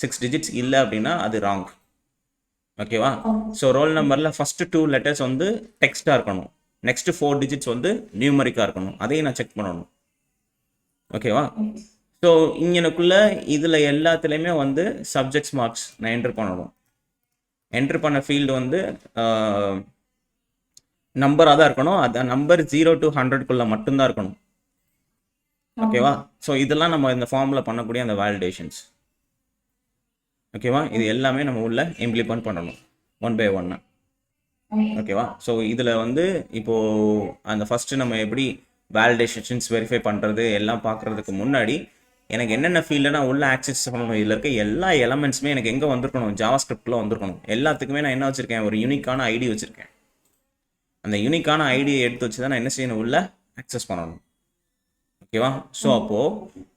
6 டிஜிட்ஸ் இல்லை அப்படின்னா அது ராங். ஓகேவா? ஸோ ரோல் நம்பரில் ஃபஸ்ட்டு 2 லெட்டர்ஸ் வந்து டெக்ஸ்ட்டாக இருக்கணும். நெக்ஸ்ட்டு 4 டிஜிட்ஸ் வந்து நியூமரிக்காக இருக்கணும். அதையும் நான் செக் பண்ணணும். ஓகேவா? ஸோ இங்கனுக்குள்ளே இதில் எல்லாத்துலேயுமே வந்து சப்ஜெக்ட்ஸ் மார்க்ஸ் நான் என்ட்ரு பண்ணணும். என்ட்ரு பண்ண ஃபீல்டு வந்து நம்பராக தான் இருக்கணும். அது நம்பர் 0 to 100க்குள்ளே மட்டும்தான் இருக்கணும். ஓகேவா? ஸோ இதெல்லாம் நம்ம இந்த ஃபார்மில் பண்ணக்கூடிய அந்த வேலிடேஷன்ஸ். ஓகேவா? இது எல்லாமே நம்ம உள்ள இம்ப்ளிமெண்ட் பண்ணணும் 1 by 1. ஓகேவா? ஸோ இதில் வந்து இப்போது அந்த ஃபஸ்ட்டு நம்ம எப்படி வேலிடேஷன்ஸ் வெரிஃபை பண்ணுறது எல்லாம் பார்க்குறதுக்கு முன்னாடி எனக்கு என்னென்ன ஃபீல்டை நான் உள்ள ஆக்சஸ் பண்ணணும். இதில் இருக்க எல்லா எலமெண்ட்ஸுமே எனக்கு எங்கே வந்திருக்கணும், ஜாவாஸ்கிரிப்டில் வந்திருக்கணும். எல்லாத்துக்குமே நான் என்ன வச்சுருக்கேன், ஒரு யூனிக்கான ஐடி வச்சுருக்கேன். அந்த யூனிக்கான ஐடியை எடுத்து வச்சு தான் நான் என்ன செய்யணும், உள்ள ஆக்சஸ் பண்ணணும். ஓகேவா? ஸோ அப்போது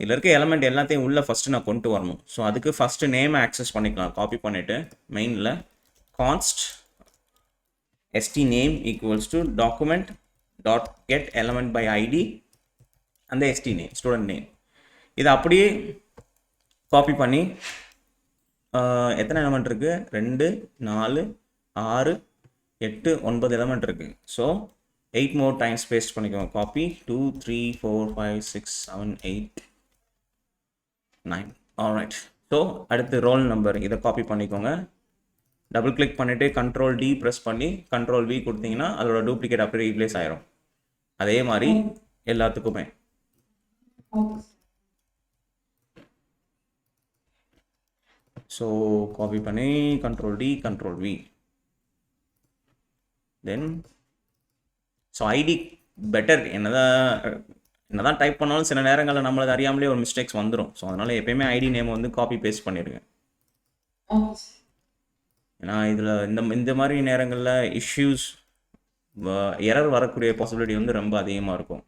இதில் இருக்க எலமெண்ட் எல்லாத்தையும் உள்ளே ஃபஸ்ட்டு நான் கொண்டு வரணும். ஸோ அதுக்கு ஃபஸ்ட்டு நேமை ஆக்சஸ் பண்ணிக்கலாம். காப்பி பண்ணிவிட்டு மெயினில் கான்ஸ்ட் stname equals to document dot get element by id அந்த stname ஸ்டூடெண்ட் நேம். இதை அப்படியே காப்பி பண்ணி எத்தனை எலமெண்ட் இருக்குது, 2 4 6 8 9 எலமெண்ட் இருக்குது. ஸோ 8 more times paste பண்ணிக்கோங்க. காப்பி 2 3 4 5 6 7 8 9. ஆல்ரைட். ஸோ அடுத்து ரோல் நம்பர் இதை காப்பி பண்ணிக்கோங்க. டபுள் கிளிக் பண்ணிவிட்டு Ctrl D ப்ரெஸ் பண்ணி Ctrl V கொடுத்தீங்கன்னா அதோட டூப்ளிகேட் அப்படியே ரீப்ளேஸ் ஆயிரும். அதே மாதிரி எல்லாத்துக்குமே. ஸோ காப்பி பண்ணி Ctrl D Ctrl V. Then so it better என்னதான் டைப் பண்ணாலும் சில நேரங்களில் நம்மளது அறியாமலே ஒரு மிஸ்டேக்ஸ் வந்துடும். ஸோ அதனால் எப்பயுமே ஐடி நேம் வந்து காப்பி பேஸ்ட் பண்ணிடுங்க. ஏன்னா இதில் இந்த மாதிரி நேரங்களில் இஷ்யூஸ் எரர் வரக்கூடிய பாசிபிலிட்டி வந்து ரொம்ப அதிகமாக இருக்கும்.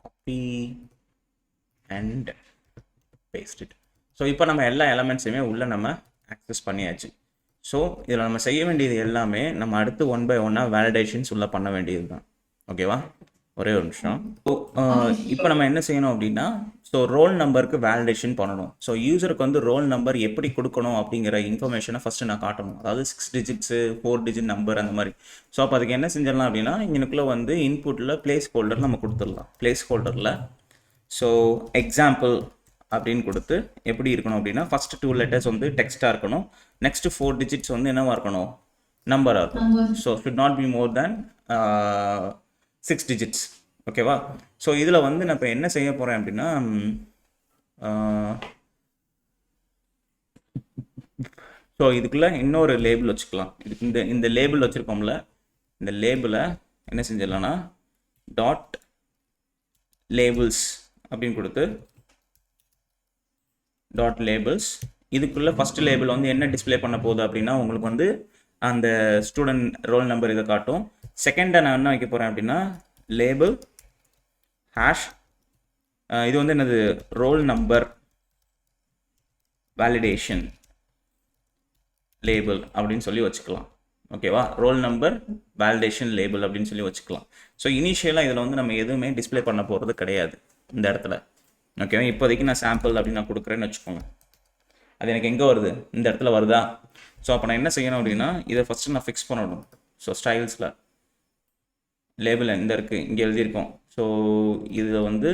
Copy and paste it. So இப்போ நம்ம எல்லா எலமெண்ட்ஸையுமே உள்ளே நம்ம ஆக்சஸ் பண்ணியாச்சு. ஸோ இதில் நம்ம செய்ய வேண்டியது எல்லாமே நம்ம அடுத்து 1 by 1 வேலிடேஷன்ஸ் உள்ளே பண்ண வேண்டியது தான். ஓகேவா? ஒரே ஒரு நிமிஷம். ஸோ இப்போ நம்ம என்ன செய்யணும் அப்படின்னா, ஸோ ரோல் நம்பருக்கு வேலிடேஷன் பண்ணணும். ஸோ யூசருக்கு வந்து ரோல் நம்பர் எப்படி கொடுக்கணும் அப்படிங்கிற இன்ஃபர்மேஷனை ஃபஸ்ட்டு நான் காட்டணும். அதாவது 6 டிஜிட்ஸு 4 டிஜிட் நம்பர் அந்த மாதிரி. ஸோ அப்போ அதுக்கு என்ன செஞ்சிடலாம் அப்படின்னா, இங்கனுக்குள்ளே வந்து இன்புட்டில் பிளேஸ் ஹோல்டர் நம்ம கொடுத்துடலாம். பிளேஸ் ஹோல்டரில் ஸோ எக்ஸாம்பிள் அப்படின்னு கொடுத்து எப்படி இருக்கணும் அப்படின்னா, ஃபஸ்ட்டு 2 லெட்டர்ஸ் வந்து டெக்ஸ்ட்டாக இருக்கணும். நெக்ஸ்ட்டு 4 டிஜிட்ஸ் வந்து என்னவாக இருக்கணும், நம்பராக இருக்கணும். So should not be more than 6 digits. ஓகேவா? ஸோ இதில் வந்து நான் இப்போ என்ன செய்ய போகிறேன் அப்படின்னா, ஸோ இதுக்குள்ளே இன்னொரு லேபிள் வச்சுக்கலாம். இதுக்கு இந்த லேபிள் வச்சுருக்கோம்ல, இந்த லேபிளை என்ன செஞ்சிடலாம்னா டாட் லேபிள்ஸ் அப்படின்னு கொடுத்து டாட் லேபிள்ஸ் இதுக்குள்ளே ஃபஸ்ட்டு லேபிள் வந்து என்ன டிஸ்பிளே பண்ண போகுது அப்படின்னா, உங்களுக்கு வந்து அந்த ஸ்டூடெண்ட் ரோல் நம்பர் இதை காட்டும். செகண்டை நான் என்ன வைக்க போகிறேன் அப்படின்னா, லேபிள் ஹேஷ் இது வந்து என்னது, ரோல் நம்பர் வேலிடேஷன் லேபிள் அப்படின்னு சொல்லி வச்சுக்கலாம். ஓகேவா, ரோல் நம்பர் வேலிடேஷன் லேபிள் அப்படின்னு சொல்லி வச்சுக்கலாம். ஸோ இனிஷியலாக இதில் வந்து நம்ம எதுவுமே டிஸ்பிளே பண்ண போகிறது கிடையாது இந்த இடத்துல. ஓகேவா, இப்போதைக்கு நான் சாம்பிள் அப்படின்னு நான் கொடுக்குறேன்னு வச்சுக்கோங்க. அது எனக்கு எங்கே வருது, இந்த இடத்துல வருதா? ஸோ அப்போ நான் என்ன செய்யணும் அப்படின்னா, இதை ஃபஸ்ட்டு நான் ஃபிக்ஸ் பண்ணணும். ஸோ ஸ்டைல்ஸில் லேபிள் எந்த இருக்குது, இங்கே எழுதியிருக்கோம். ஸோ இதில் வந்து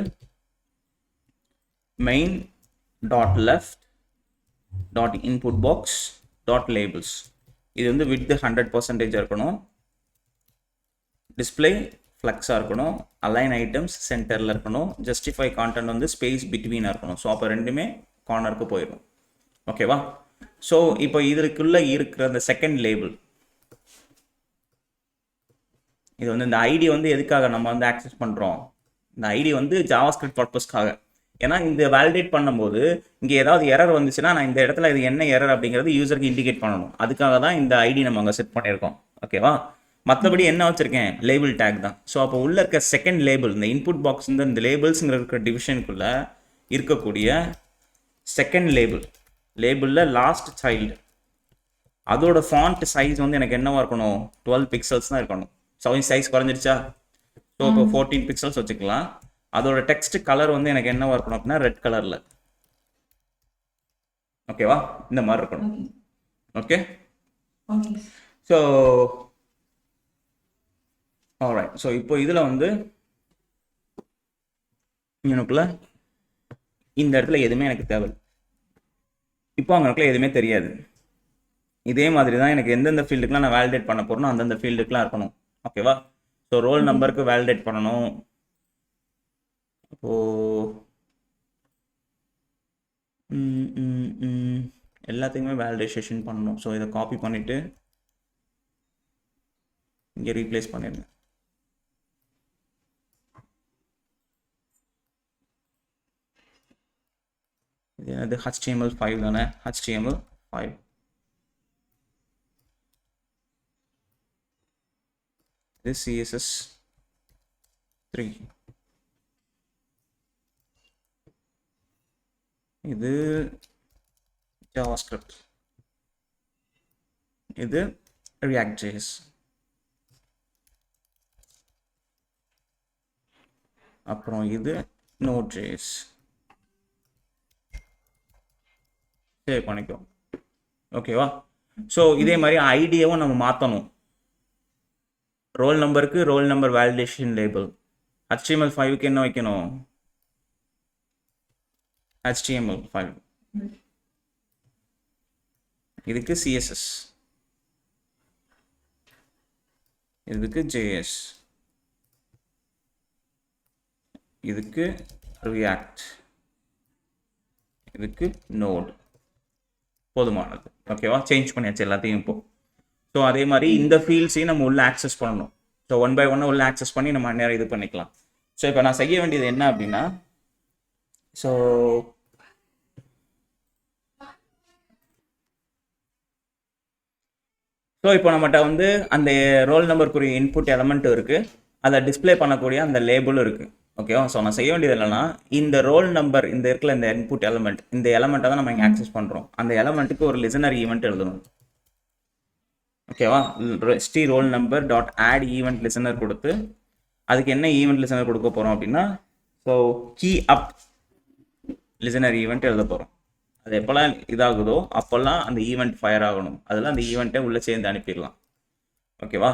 main dot left dot input box dot labels, இது வந்து வித் 100% இருக்கணும், டிஸ்பிளே ஃப்ளெக்ஸாக இருக்கணும், அலைன் ஐட்டம்ஸ் சென்டரில் இருக்கணும், ஜஸ்டிஃபை கான்டென்ட் வந்து ஸ்பேஸ் பிட்வீனாக இருக்கணும். ஸோ அப்போ ரெண்டுமே கார்னருக்கு போயிடும். ஓகேவா, ஸோ இப்போ இதுக்குள்ளே இருக்கிற அந்த செகண்ட் லேபிள், இது வந்து இந்த ஐடி வந்து எதுக்காக நம்ம வந்து ஆக்சஸ் பண்ணுறோம், இந்த ஐடி வந்து ஜாவாஸ்கிரிப்ட் பர்பஸ்க்காக. ஏன்னா இந்த வேலிடேட் பண்ணும்போது இங்கே ஏதாவது எரர் வந்துச்சுன்னா நான் இந்த இடத்துல இது என்ன எரர் அப்படிங்கிறது யூசருக்கு இண்டிகேட் பண்ணணும். அதுக்காக தான் இந்த ஐடி நம்ம அங்கே செட் பண்ணியிருக்கோம். ஓகேவா, மற்றபடி என்ன வச்சுருக்கேன், லேபிள் டேக் தான். ஸோ அப்போ உள்ள இருக்க செகண்ட் லேபிள், இந்த இன்புட் பாக்ஸ் இந்த லேபிள்ஸுங்கிற இருக்கிற டிவிஷனுக்குள்ளே இருக்கக்கூடிய செகண்ட் லேபிளில் லாஸ்ட் சைல்டு, அதோட ஃபாண்ட் சைஸ் வந்து எனக்கு என்னவா இருக்கணும், 12 பிக்சல்ஸ் தான் இருக்கணும். சைஸ் குறைஞ்சிருச்சா? ஸோ இப்போ 14 பிக்சல்ஸ் வச்சுக்கலாம். அதோட டெக்ஸ்ட் கலர் வந்து எனக்கு என்னவா இருக்கணும் அப்படின்னா ரெட் கலரில். ஓகேவா, இந்த மாதிரி இருக்கணும். Okay, so alright. ஸோ இப்போ இதில் வந்து எனக்குள்ள இந்த இடத்துல எதுவுமே எனக்கு தேவை, இப்போ அவங்களுக்குள்ள எதுவுமே தெரியாது. இதே மாதிரி தான் எனக்கு எந்தெந்த ஃபீல்டுக்குலாம் நான் வேலிடேட் பண்ண போகிறேனோ அந்தந்த ஃபீல்டுக்குலாம் இருக்கணும். ஓகேவா, ஸோ ரோல் நம்பருக்கு வேலிடேட் பண்ணணும். அப்போது எல்லாத்துக்குமே வேலிடேஷன் பண்ணணும். ஸோ இதை காப்பி பண்ணிவிட்டு இங்கே ரீப்ளேஸ் பண்ணிடுங்க. இது என்னது, HTML5 தானே, HTML5. இது CSS3, இது JavaScript, இது React.js, அப்புறம் இது Node.js. சேவ் பண்ணிக்கோ. ஓகேவா, ஸோ இதே மாதிரி ஐடியாவும் நம்ம மாற்றணும். ரோல் நம்பருக்கு ரோல் நம்பர் வேலிடேஷன் லேபிள், HTML5க்கு என்ன வைக்கணும், HTML5, இதுக்கு CSS, இதுக்கு JS, இதுக்கு React, இதுக்கு Node. போதுமானது. ஓகேவா, சேஞ்ச் பண்ணியாச்சு எல்லாத்தையும் இப்போ. ஸோ அதே மாதிரி இந்த ஃபீல்ட்ஸையும் நம்ம உள்ள ஆக்சஸ் பண்ணணும். ஸோ 1 by 1 உள்ள ஆக்சஸ் பண்ணி நம்ம நேரம் இது பண்ணிக்கலாம். ஸோ இப்போ நான் செய்ய வேண்டியது என்ன அப்படின்னா, ஸோ இப்போ நம்மகிட்ட வந்து அந்த ரோல் நம்பருக்குரிய இன்புட் எலமெண்ட் இருக்குது, அதை டிஸ்பிளே பண்ணக்கூடிய அந்த லேபிளும் இருக்குது. ஓகேவா, ஸோ நான் செய்ய வேண்டியது என்னன்னா, இந்த ரோல் நம்பர் இந்த இருக்கிற இந்த இன்புட் எலமெண்ட், இந்த எலமெண்ட்டை தான் நம்ம இங்கே ஆக்சஸ் பண்ணுறோம். அந்த எலமெண்ட்டுக்கு ஒரு லிசனர் ஈவெண்ட் எழுதணும். ஓகேவா, roll number dot add event listener கொடுத்து அதுக்கு என்ன ஈவெண்ட் லிசனர் கொடுக்க போகிறோம் அப்படின்னா, so key up listener event எழுத போகிறோம். அது எப்போல்லாம் இதாகுதோ அப்போல்லாம் அந்த ஈவெண்ட் ஃபயர் ஆகணும். அதில் அந்த ஈவெண்ட்டை உள்ளே சேர்ந்து அனுப்பிடலாம். ஓகேவா,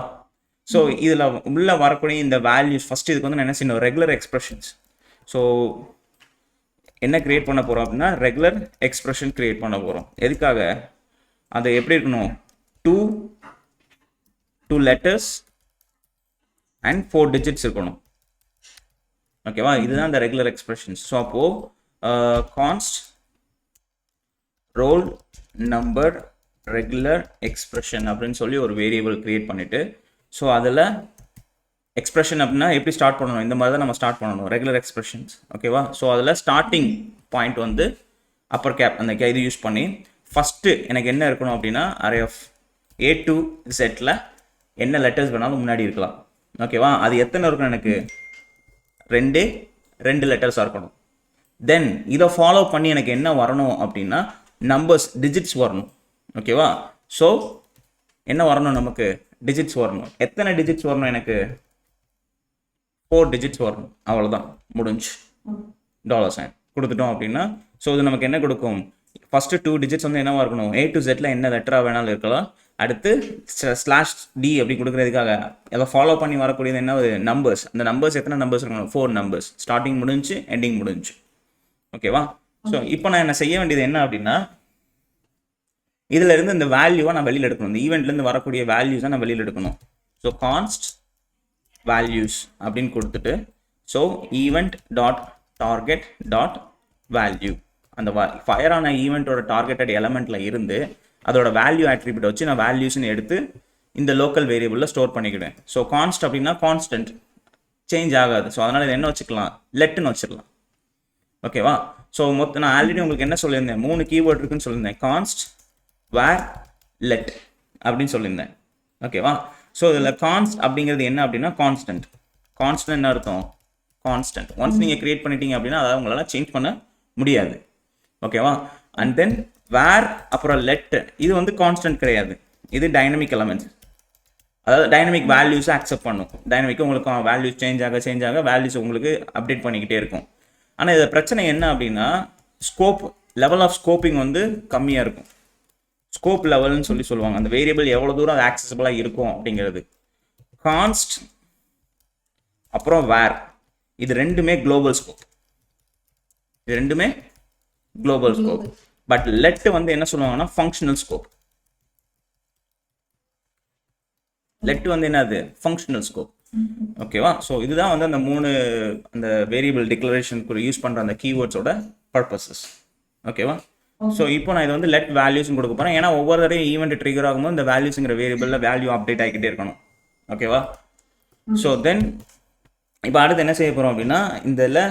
ஸோ இதில் உள்ளே வரக்கூடிய இந்த வேல்யூஸ் ஃபஸ்ட்டு இதுக்கு வந்து நான் என்ன செய்யணும், ரெகுலர் எக்ஸ்பிரஷன்ஸ். ஸோ என்ன க்ரியேட் பண்ண போகிறோம் அப்படின்னா, ரெகுலர் எக்ஸ்பிரஷன் க்ரியேட் பண்ண போகிறோம். எதுக்காக, அது எப்படி இருக்கணும், 2 letters and 4 digits இருக்கணும். ஓகேவா, இதுதான் இந்த ரெகுலர் எக்ஸ்பிரஷன்ஸ். ஸோ அப்போது கான்ஸ்ட் ரோல் நம்பர் ரெகுலர் எக்ஸ்பிரஷன் அப்படின்னு சொல்லி ஒரு வேரியபிள் க்ரியேட் பண்ணிவிட்டு, ஸோ அதில் எக்ஸ்பிரஷன் அப்படின்னா எப்படி ஸ்டார்ட் பண்ணணும், இந்த மாதிரி தான் நம்ம ஸ்டார்ட் பண்ணணும் ரெகுலர் எக்ஸ்பிரஷன்ஸ். ஓகேவா, ஸோ அதில் ஸ்டார்டிங் பாயிண்ட் வந்து அப்பர் கேப் அந்த இது யூஸ் பண்ணி ஃபஸ்ட்டு எனக்கு என்ன இருக்கணும் அப்படின்னா, அரே ஆஃப் A to Zல என்ன லெட்டர்ஸ் வேணாலும் முன்னாடி இருக்கலாம். ஓகேவா, அது எத்தனை இருக்கணும், எனக்கு 2 லெட்டர்ஸாக இருக்கணும். தென் இதை ஃபாலோ பண்ணி எனக்கு என்ன வரணும் அப்படின்னா, நம்பர்ஸ் டிஜிட்ஸ் வரணும். ஓகேவா, ஸோ என்ன வரணும், நமக்கு டிஜிட்ஸ் வரணும். எத்தனை டிஜிட்ஸ் வரணும் எனக்கு? 4 டிஜிட்ஸ் வரணும். அவ்வளோதான், முடிஞ்சு. $sign கொடுத்துட்டோம் அப்படின்னா ஸோ இது நமக்கு என்ன கொடுக்கும்? ஃபஸ்ட்டு 2 டிஜிட்ஸ் வந்து என்னவா இருக்கணும்? A to Z என்ன லெட்டராக வேணாலும் இருக்கலாம். அடுத்து /D அப்படி கொடுக்குறதுக்காக அதை ஃபாலோ பண்ணி வரக்கூடியது என்ன? நம்பர்ஸ். அந்த நம்பர்ஸ் எத்தனை நம்பர்ஸ் இருக்கணும்? 4 நம்பர்ஸ். ஸ்டார்டிங் முடிஞ்சு எண்டிங் முடிஞ்சு. ஓகேவா? ஸோ இப்போ நான் என்ன செய்ய வேண்டியது என்ன அப்படின்னா, இதில் இருந்து இந்த வேல்யூவை நான் வெளியில் எடுக்கணும். இந்த ஈவெண்ட்லேருந்து வரக்கூடிய வேல்யூஸை நான் வெளியில் எடுக்கணும். ஸோ கான்ஸ்ட் வேல்யூஸ் அப்படின்னு கொடுத்துட்டு so event dot target dot value, அந்த ஃபயர் ஆன ஈவெண்ட்டோட டார்கெட்டட் எலமெண்ட்டில் இருந்து அதோட வேல்யூ ஆட்ரிபியூட் வச்சு நான் வேல்யூஸ்ன்னு எடுத்து இந்த லோக்கல் வேரியபிளில் ஸ்டோர் பண்ணிக்கிடுவேன். ஸோ கான்ஸ்ட் அப்படின்னா கான்ஸ்டன்ட், சேஞ்ச் ஆகாது. ஸோ அதனால் இது என்ன வச்சுக்கலாம்? லெட்டுன்னு வச்சுக்கலாம். ஓகேவா? ஸோ நான் ஆல்ரெடி உங்களுக்கு என்ன சொல்லியிருந்தேன்? 3 கீவேர்ட் இருக்குன்னு சொல்லியிருந்தேன். கான்ஸ்ட், வேர், லெட் அப்படின்னு சொல்லியிருந்தேன். ஓகேவா? ஸோ இதில் கான்ஸ்ட் அப்படிங்கிறது என்ன அப்படின்னா கான்ஸ்டன்ட். கான்ஸ்டன்ட் என்ன அர்த்தம்? கான்ஸ்டன்ட். ஒன்ஸ் நீங்கள் கிரியேட் பண்ணிட்டீங்க அப்படின்னா அதை உங்களால் சேஞ்ச் பண்ண முடியாது. ஓகேவா? அண்ட் தென் வேர் அப்புறம் லெட், இது வந்து கான்ஸ்டன்ட் கிடையாது, இது டைனமிக் எலமெண்ட்ஸ். அதாவது டைனமிக் வேல்யூஸை அக்செப்ட் பண்ணும். டைனமிக்கு உங்களுக்கு வேல்யூஸ் சேஞ்ச் ஆக வேல்யூஸ் உங்களுக்கு அப்டேட் பண்ணிக்கிட்டே இருக்கும். ஆனால் இதில் பிரச்சனை என்ன அப்படின்னா ஸ்கோப், லெவல் ஆஃப் ஸ்கோப்பிங் வந்து கம்மியாக இருக்கும். ஸ்கோப் லெவல்னு சொல்லுவாங்க. அந்த வேரியபிள் எவ்வளோ தூரம் அது ஆக்சசபிளாக இருக்கும் அப்படிங்கிறது. கான்ஸ்ட் அப்புறம் வேர், இது ரெண்டுமே குளோபல் ஸ்கோப். இது ரெண்டுமே குளோபல் ஸ்கோப். பட் லெட் வந்து என்ன சொல்லுவாங்கன்னா ஃபங்க்ஷனல் ஸ்கோப். லெட் வந்து என்னது? Functional scope. ஓகேவா? ஸோ இதுதான் வந்து அந்த 3 அந்த வேரியபிள் டிக்ளரேஷனுக்கு யூஸ் பண்ணுற அந்த கீவேர்ட்ஸோட பர்பஸஸ். ஓகேவா? ஸோ இப்போ நான் இதை வந்து லெட் வேல்யூஸ் கொடுக்க போகிறேன். ஏன்னா ஒவ்வொரு தடையும் ஈவெண்ட் ட்ரிகர் ஆகும்போது இந்த வேல்யூஸுங்கிற வேரியபிளில் வேல்யூ அப்டேட் ஆகிக்கிட்டே இருக்கணும். ஓகேவா? ஸோ தென் இப்போ அடுத்து என்ன செய்ய போகிறோம் அப்படின்னா, இதில்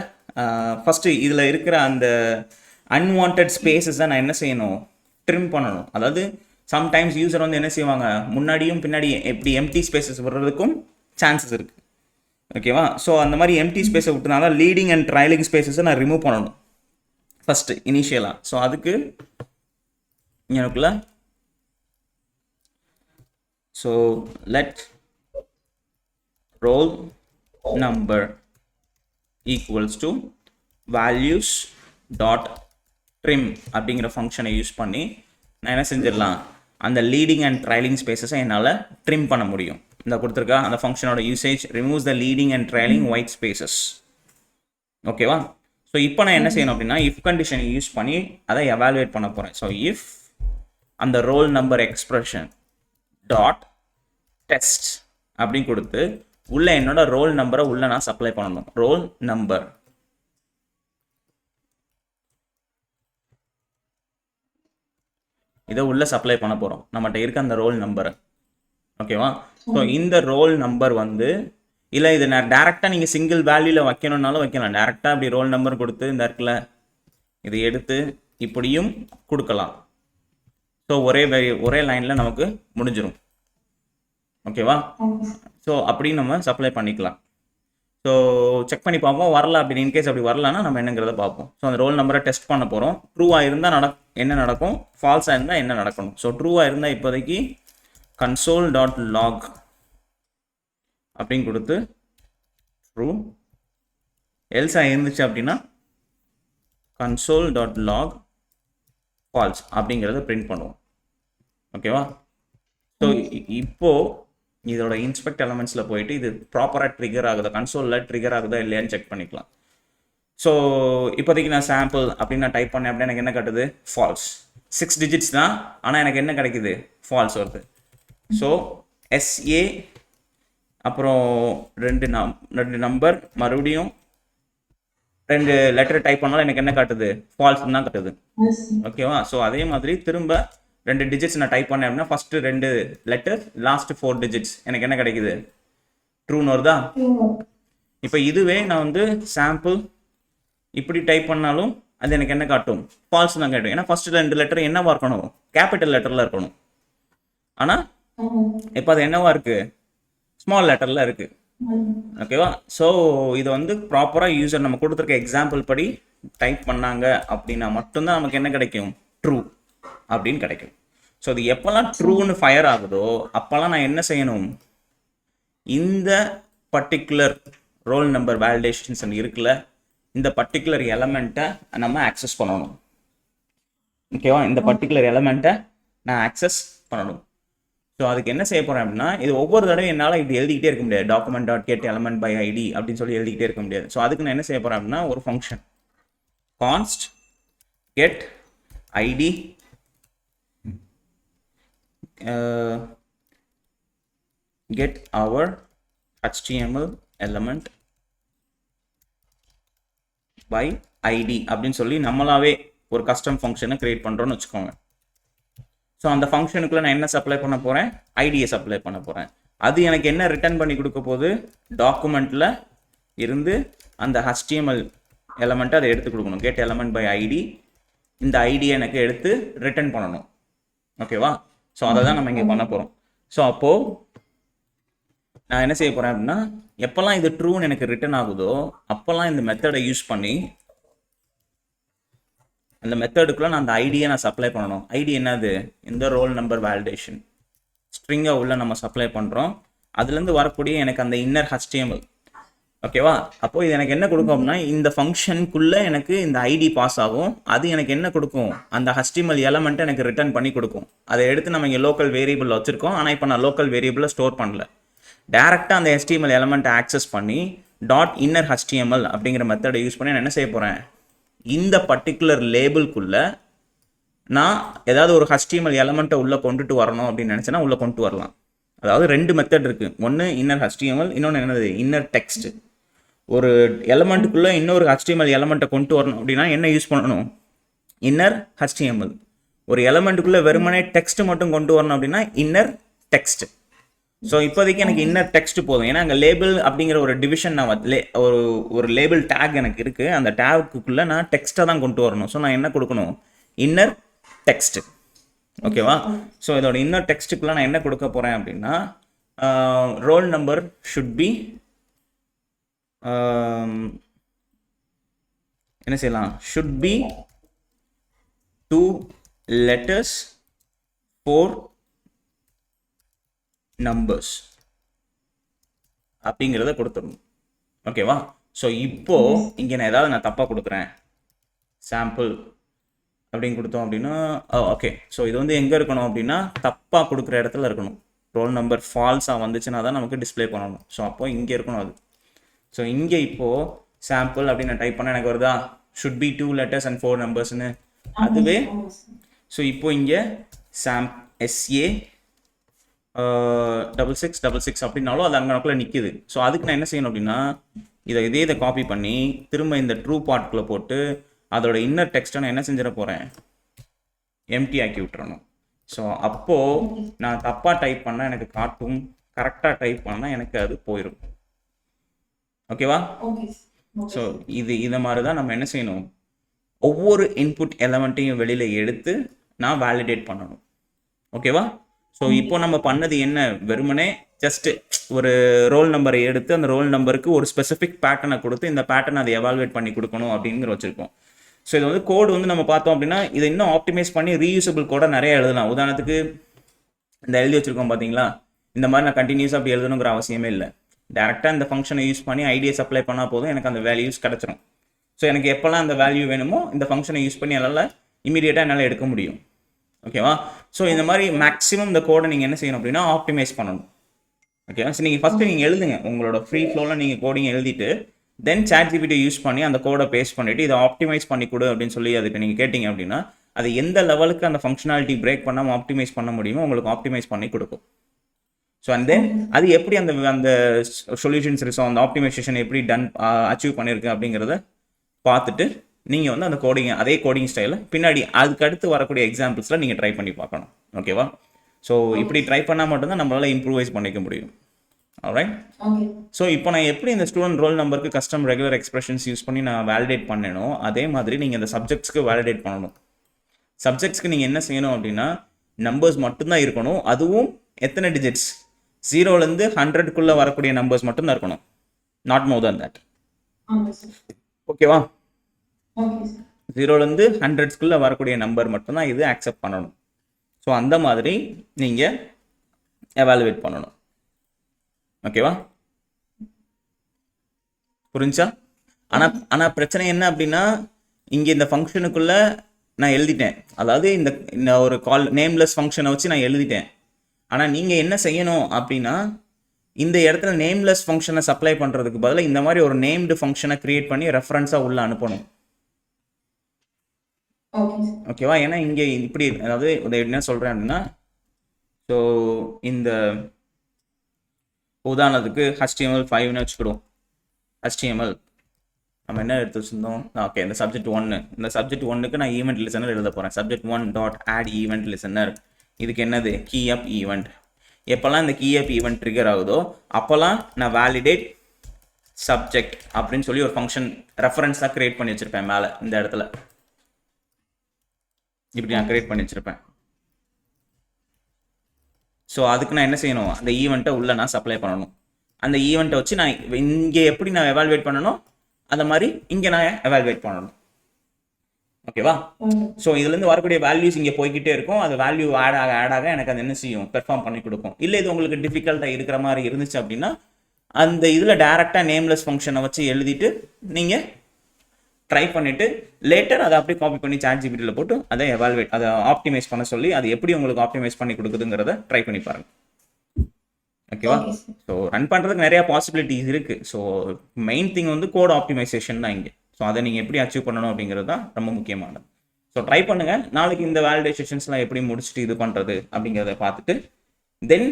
ஃபஸ்ட்டு இதில் இருக்கிற அந்த அன்வான்ட் ஸ்பேசஸை நான் என்ன செய்யணும்? ட்ரிம் பண்ணணும். அதாவது சம்டைம்ஸ் யூசர் வந்து என்ன செய்வாங்க, முன்னாடியும் பின்னாடி எப்படி எம்டி ஸ்பேசஸ் வர்றதுக்கும் சான்சஸ் இருக்குது. ஓகேவா? ஸோ அந்த மாதிரி எம்டி ஸ்பேஸை விட்டுனால லீடிங் அண்ட் ட்ரைலிங் ஸ்பேசஸை நான் ரிமூவ் பண்ணணும் ஃபஸ்ட்டு இனிஷியலாக. ஸோ அதுக்கு எனக்குள்ள so let roll number equals to values dot trim அப்படிங்கிற ஃபங்க்ஷனை யூஸ் பண்ணி நான் என்ன செஞ்சிடலாம்? அந்த லீடிங் அண்ட் ட்ரைலிங் ஸ்பேசஸை என்னால் ட்ரிம் பண்ண முடியும். இந்த கொடுத்துருக்கா அந்த ஃபங்க்ஷனோட usage removes the leading and trailing white spaces. ஓகேவா? ஸோ இப்போ நான் என்ன செய்யணும் அப்படின்னா இஃப் கண்டிஷனை யூஸ் பண்ணி அதை எவாலுவேட் பண்ண போகிறேன். ஸோ இஃப் அந்த roll number expression dot test அப்படின்னு கொடுத்து உள்ள என்னோட ரோல் நம்பரை உள்ள நான் சப்ளை பண்ணணும். ரோல் நம்பர் இதை உள்ள சப்ளை பண்ண போகிறோம் நம்மகிட்ட இருக்க அந்த ரோல் நம்பரை. ஓகேவா? ஸோ இந்த ரோல் நம்பர் வந்து இல்லை இது நான் டேரெக்டாக நீங்கள் சிங்கிள் வேல்யூவில் வைக்கணுன்னாலும் வைக்கலாம். டேரெக்டாக அப்படி ரோல் நம்பர் கொடுத்து இந்த இடத்துல இதை எடுத்து இப்படியும் கொடுக்கலாம். ஸோ ஒரே லைனில் நமக்கு முடிஞ்சிடும். ஓகேவா? ஸோ அப்படி நம்ம சப்ளை பண்ணிக்கலாம். ஸோ செக் பண்ணி பார்ப்போம். வரல அப்படி இன்கேஸ் அப்படி வரலன்னா நம்ம என்னங்கிறத பார்ப்போம். ஸோ அந்த ரோல் நம்பரை டெஸ்ட் பண்ண போகிறோம். ட்ரூவாக இருந்தால் என்ன நடக்கும், ஃபால்ஸாக இருந்தால் என்ன நடக்கணும். ஸோ ட்ரூவாக இருந்தால் இப்போதைக்கு console.log அப்படின்னு கொடுத்து ட்ரூ, எல்ஸாக இருந்துச்சு அப்படின்னா console.log ஃபால்ஸ் அப்படிங்கிறத பிரிண்ட் பண்ணுவோம். ஓகேவா? ஸோ இப்போது இதோட இன்ஸ்பெக்ட் எலமெண்ட்ஸில் போயிட்டு இது ப்ராப்பராக ட்ரிகர் ஆகுதா, கன்சோலில் ட்ரிகர் ஆகுதா இல்லையான்னு செக் பண்ணிக்கலாம். ஸோ இப்போதைக்கு நான் சாம்பிள் அப்படின்னு நான் டைப் பண்ணேன் அப்படின்னா எனக்கு என்ன காட்டுது? ஃபால்ஸ். 6 டிஜிட்ஸ் தான், ஆனால் எனக்கு என்ன கிடைக்குது? ஃபால்ஸ் வருது. ஸோ SA அப்புறம் ரெண்டு நம்பர் மறுபடியும் 2 லெட்டர் டைப் பண்ணாலும் எனக்கு என்ன காட்டுது? ஃபால்ஸ்ன்னு தான் காட்டுது. ஓகேவா? ஸோ அதே மாதிரி திரும்ப 2 டிஜிட்ஸ் நான் டைப் பண்ணேன் அப்படின்னா ஃபஸ்ட்டு 2 லெட்டர் லாஸ்ட் 4 டிஜிட்ஸ் எனக்கு என்ன கிடைக்குது? ட்ரூன்னு வருதா? இப்போ இதுவே நான் வந்து சாம்பிள் இப்படி டைப் பண்ணாலும் அது எனக்கு என்ன காட்டும்? ஃபால்ஸ் தான் காட்டும். ஏன்னா ஃபர்ஸ்ட் 2 லெட்டர் என்னவா இருக்கணும்? கேபிட்டல் லெட்டரில் இருக்கணும். ஆனால் இப்போ அது என்னவா இருக்கு? ஸ்மால் லெட்டரில் இருக்கு. ஓகேவா? ஸோ இதை வந்து ப்ராப்பராக யூசர் நம்ம கொடுத்துருக்க எக்ஸாம்பிள் படி டைப் பண்ணாங்க அப்படின்னா மட்டும்தான் நமக்கு என்ன கிடைக்கும்? ட்ரூ அப்படின்னு கிடைக்கும். ஸோ அது எப்போல்லாம் ட்ரூன்னு ஃபயர் ஆகுதோ அப்போல்லாம் நான் என்ன செய்யணும், இந்த பர்டிகுலர் ரோல் நம்பர் வேலிடேஷன்ஸ் இருக்குல்ல, இந்த பர்டிகுலர் எலமெண்ட்டை நம்ம ஆக்சஸ் பண்ணணும். ஓகேவா, இந்த பர்டிகுலர் எலமெண்ட்டை நான் ஆக்சஸ் பண்ணணும். ஸோ அதுக்கு என்ன செய்ய போகிறேன் அப்படின்னா, இது ஒவ்வொரு தடவை என்னால் இப்படி எழுதிக்கிட்டே இருக்க முடியாது. Document dot get element by ID அப்படின்னு சொல்லி எழுதிக்கிட்டே இருக்க முடியாது. ஸோ அதுக்கு நான் என்ன செய்ய போகிறேன் அப்படின்னா, ஒரு function const get ID get our HTML element by ID அப்படின்னு சொல்லி நம்மளாவே ஒரு கஸ்டம் ஃபங்க்ஷனை கிரியேட் பண்ணுறோன்னு வச்சுக்கோங்க. ஸோ அந்த ஃபங்க்ஷனுக்குள்ள நான் என்ன சப்ளை பண்ண போகிறேன், ஐடியை சப்ளை பண்ண போகிறேன். அது எனக்கு என்ன ரிட்டர்ன் பண்ணி கொடுக்க போகுது, டாக்குமெண்ட்டில் இருந்து அந்த HTML எலமெண்ட்டை அதை எடுத்து கொடுக்கணும். கெட் எலமெண்ட் பை ஐடி, இந்த ஐடியை எனக்கு எடுத்து ரிட்டர்ன் பண்ணணும். ஓகேவா, ஸோ அதை தான் நம்ம இங்கே பண்ண போகிறோம். ஸோ அப்போது நான் என்ன செய்ய போகிறேன் அப்படின்னா, எப்போல்லாம் இது ட்ரூன்னு எனக்கு ரிட்டர்ன் ஆகுதோ அப்போல்லாம் இந்த மெத்தடை யூஸ் பண்ணி அந்த மெத்தடுக்குள்ளே நான் அந்த ஐடியை நான் சப்ளை பண்ணணும். ஐடி என்னது, இந்த ரோல் நம்பர் வேலிடேஷன் ஸ்ட்ரிங்காக உள்ள நம்ம சப்ளை பண்ணுறோம். அதுலேருந்து வரக்கூடிய எனக்கு அந்த இன்னர் HTML. ஓகேவா, அப்போது இது எனக்கு என்ன கொடுக்கும் அப்படின்னா, இந்த ஃபங்க்ஷனுக்குள்ளே எனக்கு இந்த ஐடி பாஸ் ஆகும். அது எனக்கு என்ன கொடுக்கும், அந்த HTML எலமெண்ட்டை எனக்கு ரிட்டர்ன் பண்ணி கொடுக்கும். அதை எடுத்து நம்ம இங்கே லோக்கல் வேரியபிள் வச்சுருக்கோம். ஆனால் இப்போ நான் லோக்கல் வேரியபிளை ஸ்டோர் பண்ணல. டேரெக்டாக அந்த HTML எலமெண்ட்டை ஆக்சஸ் பண்ணி டாட் இன்னர் HTML அப்படிங்கிற மெத்தடை யூஸ் பண்ணி நான் என்ன செய்ய போகிறேன், இந்த பர்டிகுலர் லேபிள்குள்ளே நான் ஏதாவது ஒரு HTML எலமெண்ட்டை உள்ளே கொண்டுட்டு வரணும் அப்படின்னு நினச்சேன்னா உள்ளே கொண்டு வரலாம். அதாவது ரெண்டு மெத்தட் இருக்குது. ஒன்று இன்னர் HTML, இன்னொன்று என்னது இன்னர் டெக்ஸ்ட். ஒரு எலமெண்ட்டுக்குள்ளே இன்னொரு HTML எலமெண்ட்டை கொண்டு வரணும் அப்படின்னா என்ன யூஸ் பண்ணணும், இன்னர் HTML. ஒரு எலமெண்ட்டுக்குள்ளே வெறுமனே டெக்ஸ்ட் மட்டும் கொண்டு வரணும் அப்படின்னா இன்னர் டெக்ஸ்ட். ஸோ இப்போதைக்கு எனக்கு இன்னர் டெக்ஸ்ட் போதும். ஏன்னா அங்கே லேபிள் அப்படிங்கிற ஒரு டிவிஷன் நான் ஒரு லேபிள் டேக் எனக்கு இருக்குது. அந்த டேக்குள்ளே நான் டெக்ஸ்ட்டை தான் கொண்டு வரணும். ஸோ நான் என்ன கொடுக்கணும், இன்னர் டெக்ஸ்ட். ஓகேவா, ஸோ இதோட இன்னர் டெக்ஸ்ட்டுக்குள்ளே நான் என்ன கொடுக்க போகிறேன் அப்படின்னா, ரோல் நம்பர் ஷுட் பி என்ன செய்யலாம், ஷுட் பி 2 letters 4 numbers அப்படிங்கிறத கொடுத்துடணும். ஓகேவா, ஸோ இப்போ இங்கே நான் ஏதாவது நான் தப்பாக கொடுக்குறேன், சாம்பிள் அப்படின்னு கொடுத்தோம் அப்படின்னா ஓகே. ஸோ இது வந்து எங்கே இருக்கணும் அப்படின்னா, தப்பாக கொடுக்குற இடத்துல இருக்கணும். ரோல் நம்பர் ஃபால்ஸாக வந்துச்சுன்னா தான் நமக்கு டிஸ்பிளே பண்ணணும். ஸோ அப்போ இங்கே இருக்கணும் அது. ஸோ இங்கே இப்போது சாம்பிள் அப்படின்னு நான் டைப் பண்ண எனக்கு வருதா, ஷுட் பி 2 letters and 4 numbers-னு. அதுவே ஸோ இப்போ இங்கே SA 6666 அப்படின்னாலும் அது அங்கனக்குள்ளே நிற்கிது. ஸோ அதுக்கு நான் என்ன செய்யணும் அப்படின்னா, இதை காப்பி பண்ணி திரும்ப இந்த ட்ரூ பார்ட்குள்ளே போட்டு அதோட இன்னர் டெக்ஸ்ட்டை நான் என்ன செஞ்சிட போகிறேன், எம்டி ஆக்கி விட்டுறணும். ஸோ அப்போது நான் தப்பாக டைப் பண்ணால் எனக்கு காட்டும், கரெக்டாக டைப் பண்ணால் எனக்கு அது போயிடும். ஓகேவா, ஸோ இதை மாதிரி தான் நம்ம என்ன செய்யணும், ஒவ்வொரு இன்புட் எலமெண்ட்டையும் வெளியில் எடுத்து நான் வேலிடேட் பண்ணணும். ஓகேவா, ஸோ இப்போ நம்ம பண்ணது என்ன, வெறுமனே ஜஸ்ட் ஒரு ரோல் நம்பரை எடுத்து அந்த ரோல் நம்பருக்கு ஒரு ஸ்பெசிஃபிக் பேட்டர்னை கொடுத்து இந்த பேட்டர்னை அதை எவால்வேட் பண்ணி கொடுக்கணும் அப்படிங்கிற வச்சுருக்கோம். ஸோ இது வந்து கோடு வந்து நம்ம பார்த்தோம் அப்படின்னா இதை இன்னும் ஆப்டிமைஸ் பண்ணி ரீயூசபிள் கோடை நிறைய எழுதலாம். உதாரணத்துக்கு இந்த எழுதி வச்சுருக்கோம் பார்த்தீங்களா, இந்த மாதிரி நான் கண்டினியூஸாக அப்படி எழுதணுங்கிற அவசியமே இல்லை. டேரெக்டாக இந்த ஃபங்க்ஷனை யூஸ் பண்ணி ஐடியை சப்ளை பண்ணால் போதும், எனக்கு அந்த வேல்யூஸ் கிடச்சிரும். ஸோ எனக்கு எப்போல்லாம் அந்த வேல்யூ வேணுமோ இந்த ஃபங்க்ஷனை யூஸ் பண்ணி என்னால் இமீடியட்டாக என்னால் எடுக்க முடியும். ஓகேவா, ஸோ இந்த மாதிரி மேக்ஸிமம் இந்த கோடை நீங்கள் என்ன செய்யணும் அப்படின்னா ஆப்டிமைஸ் பண்ணணும். ஓகேவா, ஸோ நீங்கள் ஃபஸ்ட்டு நீங்கள் எழுதுங்க, உங்களோட ஃப்ரீ ஃப்ளோவில் நீங்கள் கோடிங் எழுதிட்டு தென் ChatGPT யூஸ் பண்ணி அந்த கோடை பேஸ்ட் பண்ணிவிட்டு இதை ஆப்டிமைஸ் பண்ணி கொடு அப்படின்னு சொல்லி அதுக்கு நீங்கள் கேட்டிங்க அப்படின்னா அது எந்த லெவலுக்கு அந்த ஃபங்க்ஷனாலிட்டி பிரேக் பண்ணாமல் ஆப்டிமைஸ் பண்ண முடியுமோ உங்களுக்கு ஆப்டிமைஸ் பண்ணி கொடுக்கும். ஸோ அண்ட் தென் அது எப்படி அந்த சொல்யூஷன்ஸ் இருக்கோ, அந்த ஆப்டிமைசேஷன் எப்படி அச்சீவ் பண்ணியிருக்கு அப்படிங்கிறத பார்த்துட்டு நீங்கள் வந்து அந்த அதே கோடிங் ஸ்டைலில் பின்னாடி அதுக்கு அடுத்து வரக்கூடிய எக்ஸாம்பிள்ஸில் நீங்கள் ட்ரை பண்ணி பார்க்கணும். ஓகேவா, ஸோ இப்படி ட்ரை பண்ணால் மட்டும்தான் நம்மளால் இம்ப்ரூவைஸ் பண்ணிக்க முடியும். ஆல்ரைட், ஸோ இப்போ நான் எப்படி இந்த ஸ்டூடெண்ட் ரோல் நம்பருக்கு கஸ்டம் ரெகுலர் எக்ஸ்பிரஷன்ஸ் யூஸ் பண்ணி நான் வேலிடேட் பண்ணேனோ அதே மாதிரி நீங்கள் இந்த சப்ஜெக்ட்ஸ்க்கு வேலிடேட் பண்ணணும். சப்ஜெக்ட்ஸ்க்கு நீங்கள் என்ன செய்யணும் அப்படின்னா நம்பர்ஸ் மட்டும்தான் இருக்கணும். அதுவும் எத்தனை டிஜிட்ஸ், 0லேருந்து 100க்குள்ளே வரக்கூடிய நம்பர்ஸ் மட்டும்தான் இருக்கணும், நாட் மோர் தேன் தட். ஓகேவா, 0லேருந்து 100க்குள்ளே வரக்கூடிய நம்பர் மட்டும்தான் இது அக்செப்ட் பண்ணணும். ஸோ அந்த மாதிரி நீங்கள் எவாலுவேட் பண்ணணும். ஓகேவா? புரிஞ்சா? ஆனால் பிரச்சனை என்ன அப்படின்னா, இங்கே இந்த ஃபங்க்ஷனுக்குள்ளே நான் எழுதிட்டேன், அதாவது இந்த ஒரு நேம்லெஸ் ஃபங்க்ஷனை வச்சு நான் எழுதிட்டேன். ஆனால் நீங்கள் என்ன செய்யணும் அப்படின்னா, இந்த இடத்துல நேம்லெஸ் ஃபங்க்ஷனை சப்ளை பண்ணுறதுக்கு பதிலாக இந்த மாதிரி ஒரு நேம்டு ஃபங்க்ஷனை கிரியேட் பண்ணி ரெஃபரன்ஸாக உள்ள அனுப்பணும். ஓகேவா? ஏன்னா இங்கே இப்படி, அதாவது என்ன சொல்கிறேன் அப்படின்னா, ஸோ இந்த உதாரணத்துக்கு HTML5ன்னு வச்சுக்கிடுவோம். HTML நம்ம என்ன எடுத்து வச்சுருந்தோம்? ஓகே, இந்த சப்ஜெக்ட் 1, இந்த சப்ஜெக்ட் 1க்கு நான் ஈவெண்ட் லிசனர் எழுத போகிறேன். Subject 1.add event listener. இதுக்கு என்னது? Key up event. எப்போல்லாம் இந்த கீ அப் ஈவெண்ட் ட்ரிகர் ஆகுதோ அப்போல்லாம் நான் வேலிடேட் சப்ஜெக்ட் அப்படின்னு சொல்லி ஒரு ஃபங்க்ஷன் ரெஃபரன்ஸாக கிரியேட் பண்ணி வச்சுருப்பேன் மேலே இந்த இடத்துல. இப்படி நான் கிரியேட் பண்ணி வச்சுருப்பேன். ஸோ அதுக்கு நான் என்ன செய்யணும்? அந்த ஈவெண்ட்டை உள்ளே நான் சப்ளை பண்ணணும். அந்த ஈவெண்ட்டை வச்சு நான் இங்கே எப்படி நான் எவால்வேட் பண்ணணும், அந்த மாதிரி இங்கே நான் எவால்வேட் பண்ணணும். ஓகேவா? ஸோ இதுலேருந்து வரக்கூடிய வேல்யூஸ் இங்கே போய்கிட்டே இருக்கும். அது வேல்யூ ஆட் ஆக எனக்கு அது என்ன செய்யும்? பெர்ஃபார்ம் பண்ணி கொடுக்கும். இல்லை இது உங்களுக்கு டிஃபிகல்ட்டாக இருக்கிற மாதிரி இருந்துச்சு அப்படின்னா, அந்த இதில் டேரெக்டாக நேம்லெஸ் ஃபங்க்ஷனை வச்சு எழுதிட்டு நீங்கள் ட்ரை பண்ணிவிட்டு லேட்டர் அதை அப்படியே காப்பி பண்ணி ChatGPTயில் போட்டு அதை அதை ஆப்டிமைஸ் பண்ண சொல்லி அது எப்படி உங்களுக்கு ஆப்டிமைஸ் பண்ணி கொடுக்குதுங்கிறத ட்ரை பண்ணி பாருங்கள். ஓகேவா? ஸோ ரன் பண்ணுறதுக்கு நிறையா பாசிபிலிட்டிஸ் இருக்குது. ஸோ மெயின் திங் வந்து கோட் ஆப்டிமைசேஷன் தான் இங்கே. ஸோ அதை நீங்கள் எப்படி அச்சீவ் பண்ணணும் அப்படிங்கிறது தான் ரொம்ப முக்கியமானது. ஸோ ட்ரை பண்ணுங்கள். நாளைக்கு இந்த வேலிடேஷன்ஸ்லாம் எப்படி முடிச்சுட்டு இது பண்ணுறது அப்படிங்கிறத பார்த்துட்டு தென்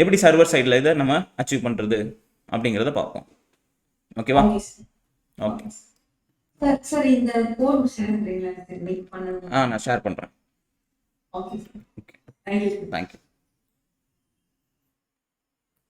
எப்படி சர்வர் சைடில் இதை நம்ம அச்சீவ் பண்ணுறது அப்படிங்கிறத பார்ப்போம். ஓகேவா? ஓகே சார், இந்த கோட் ஷேர் பண்றீங்களா? நான் ஷேர் பண்ணுறேன். Okay, thank you.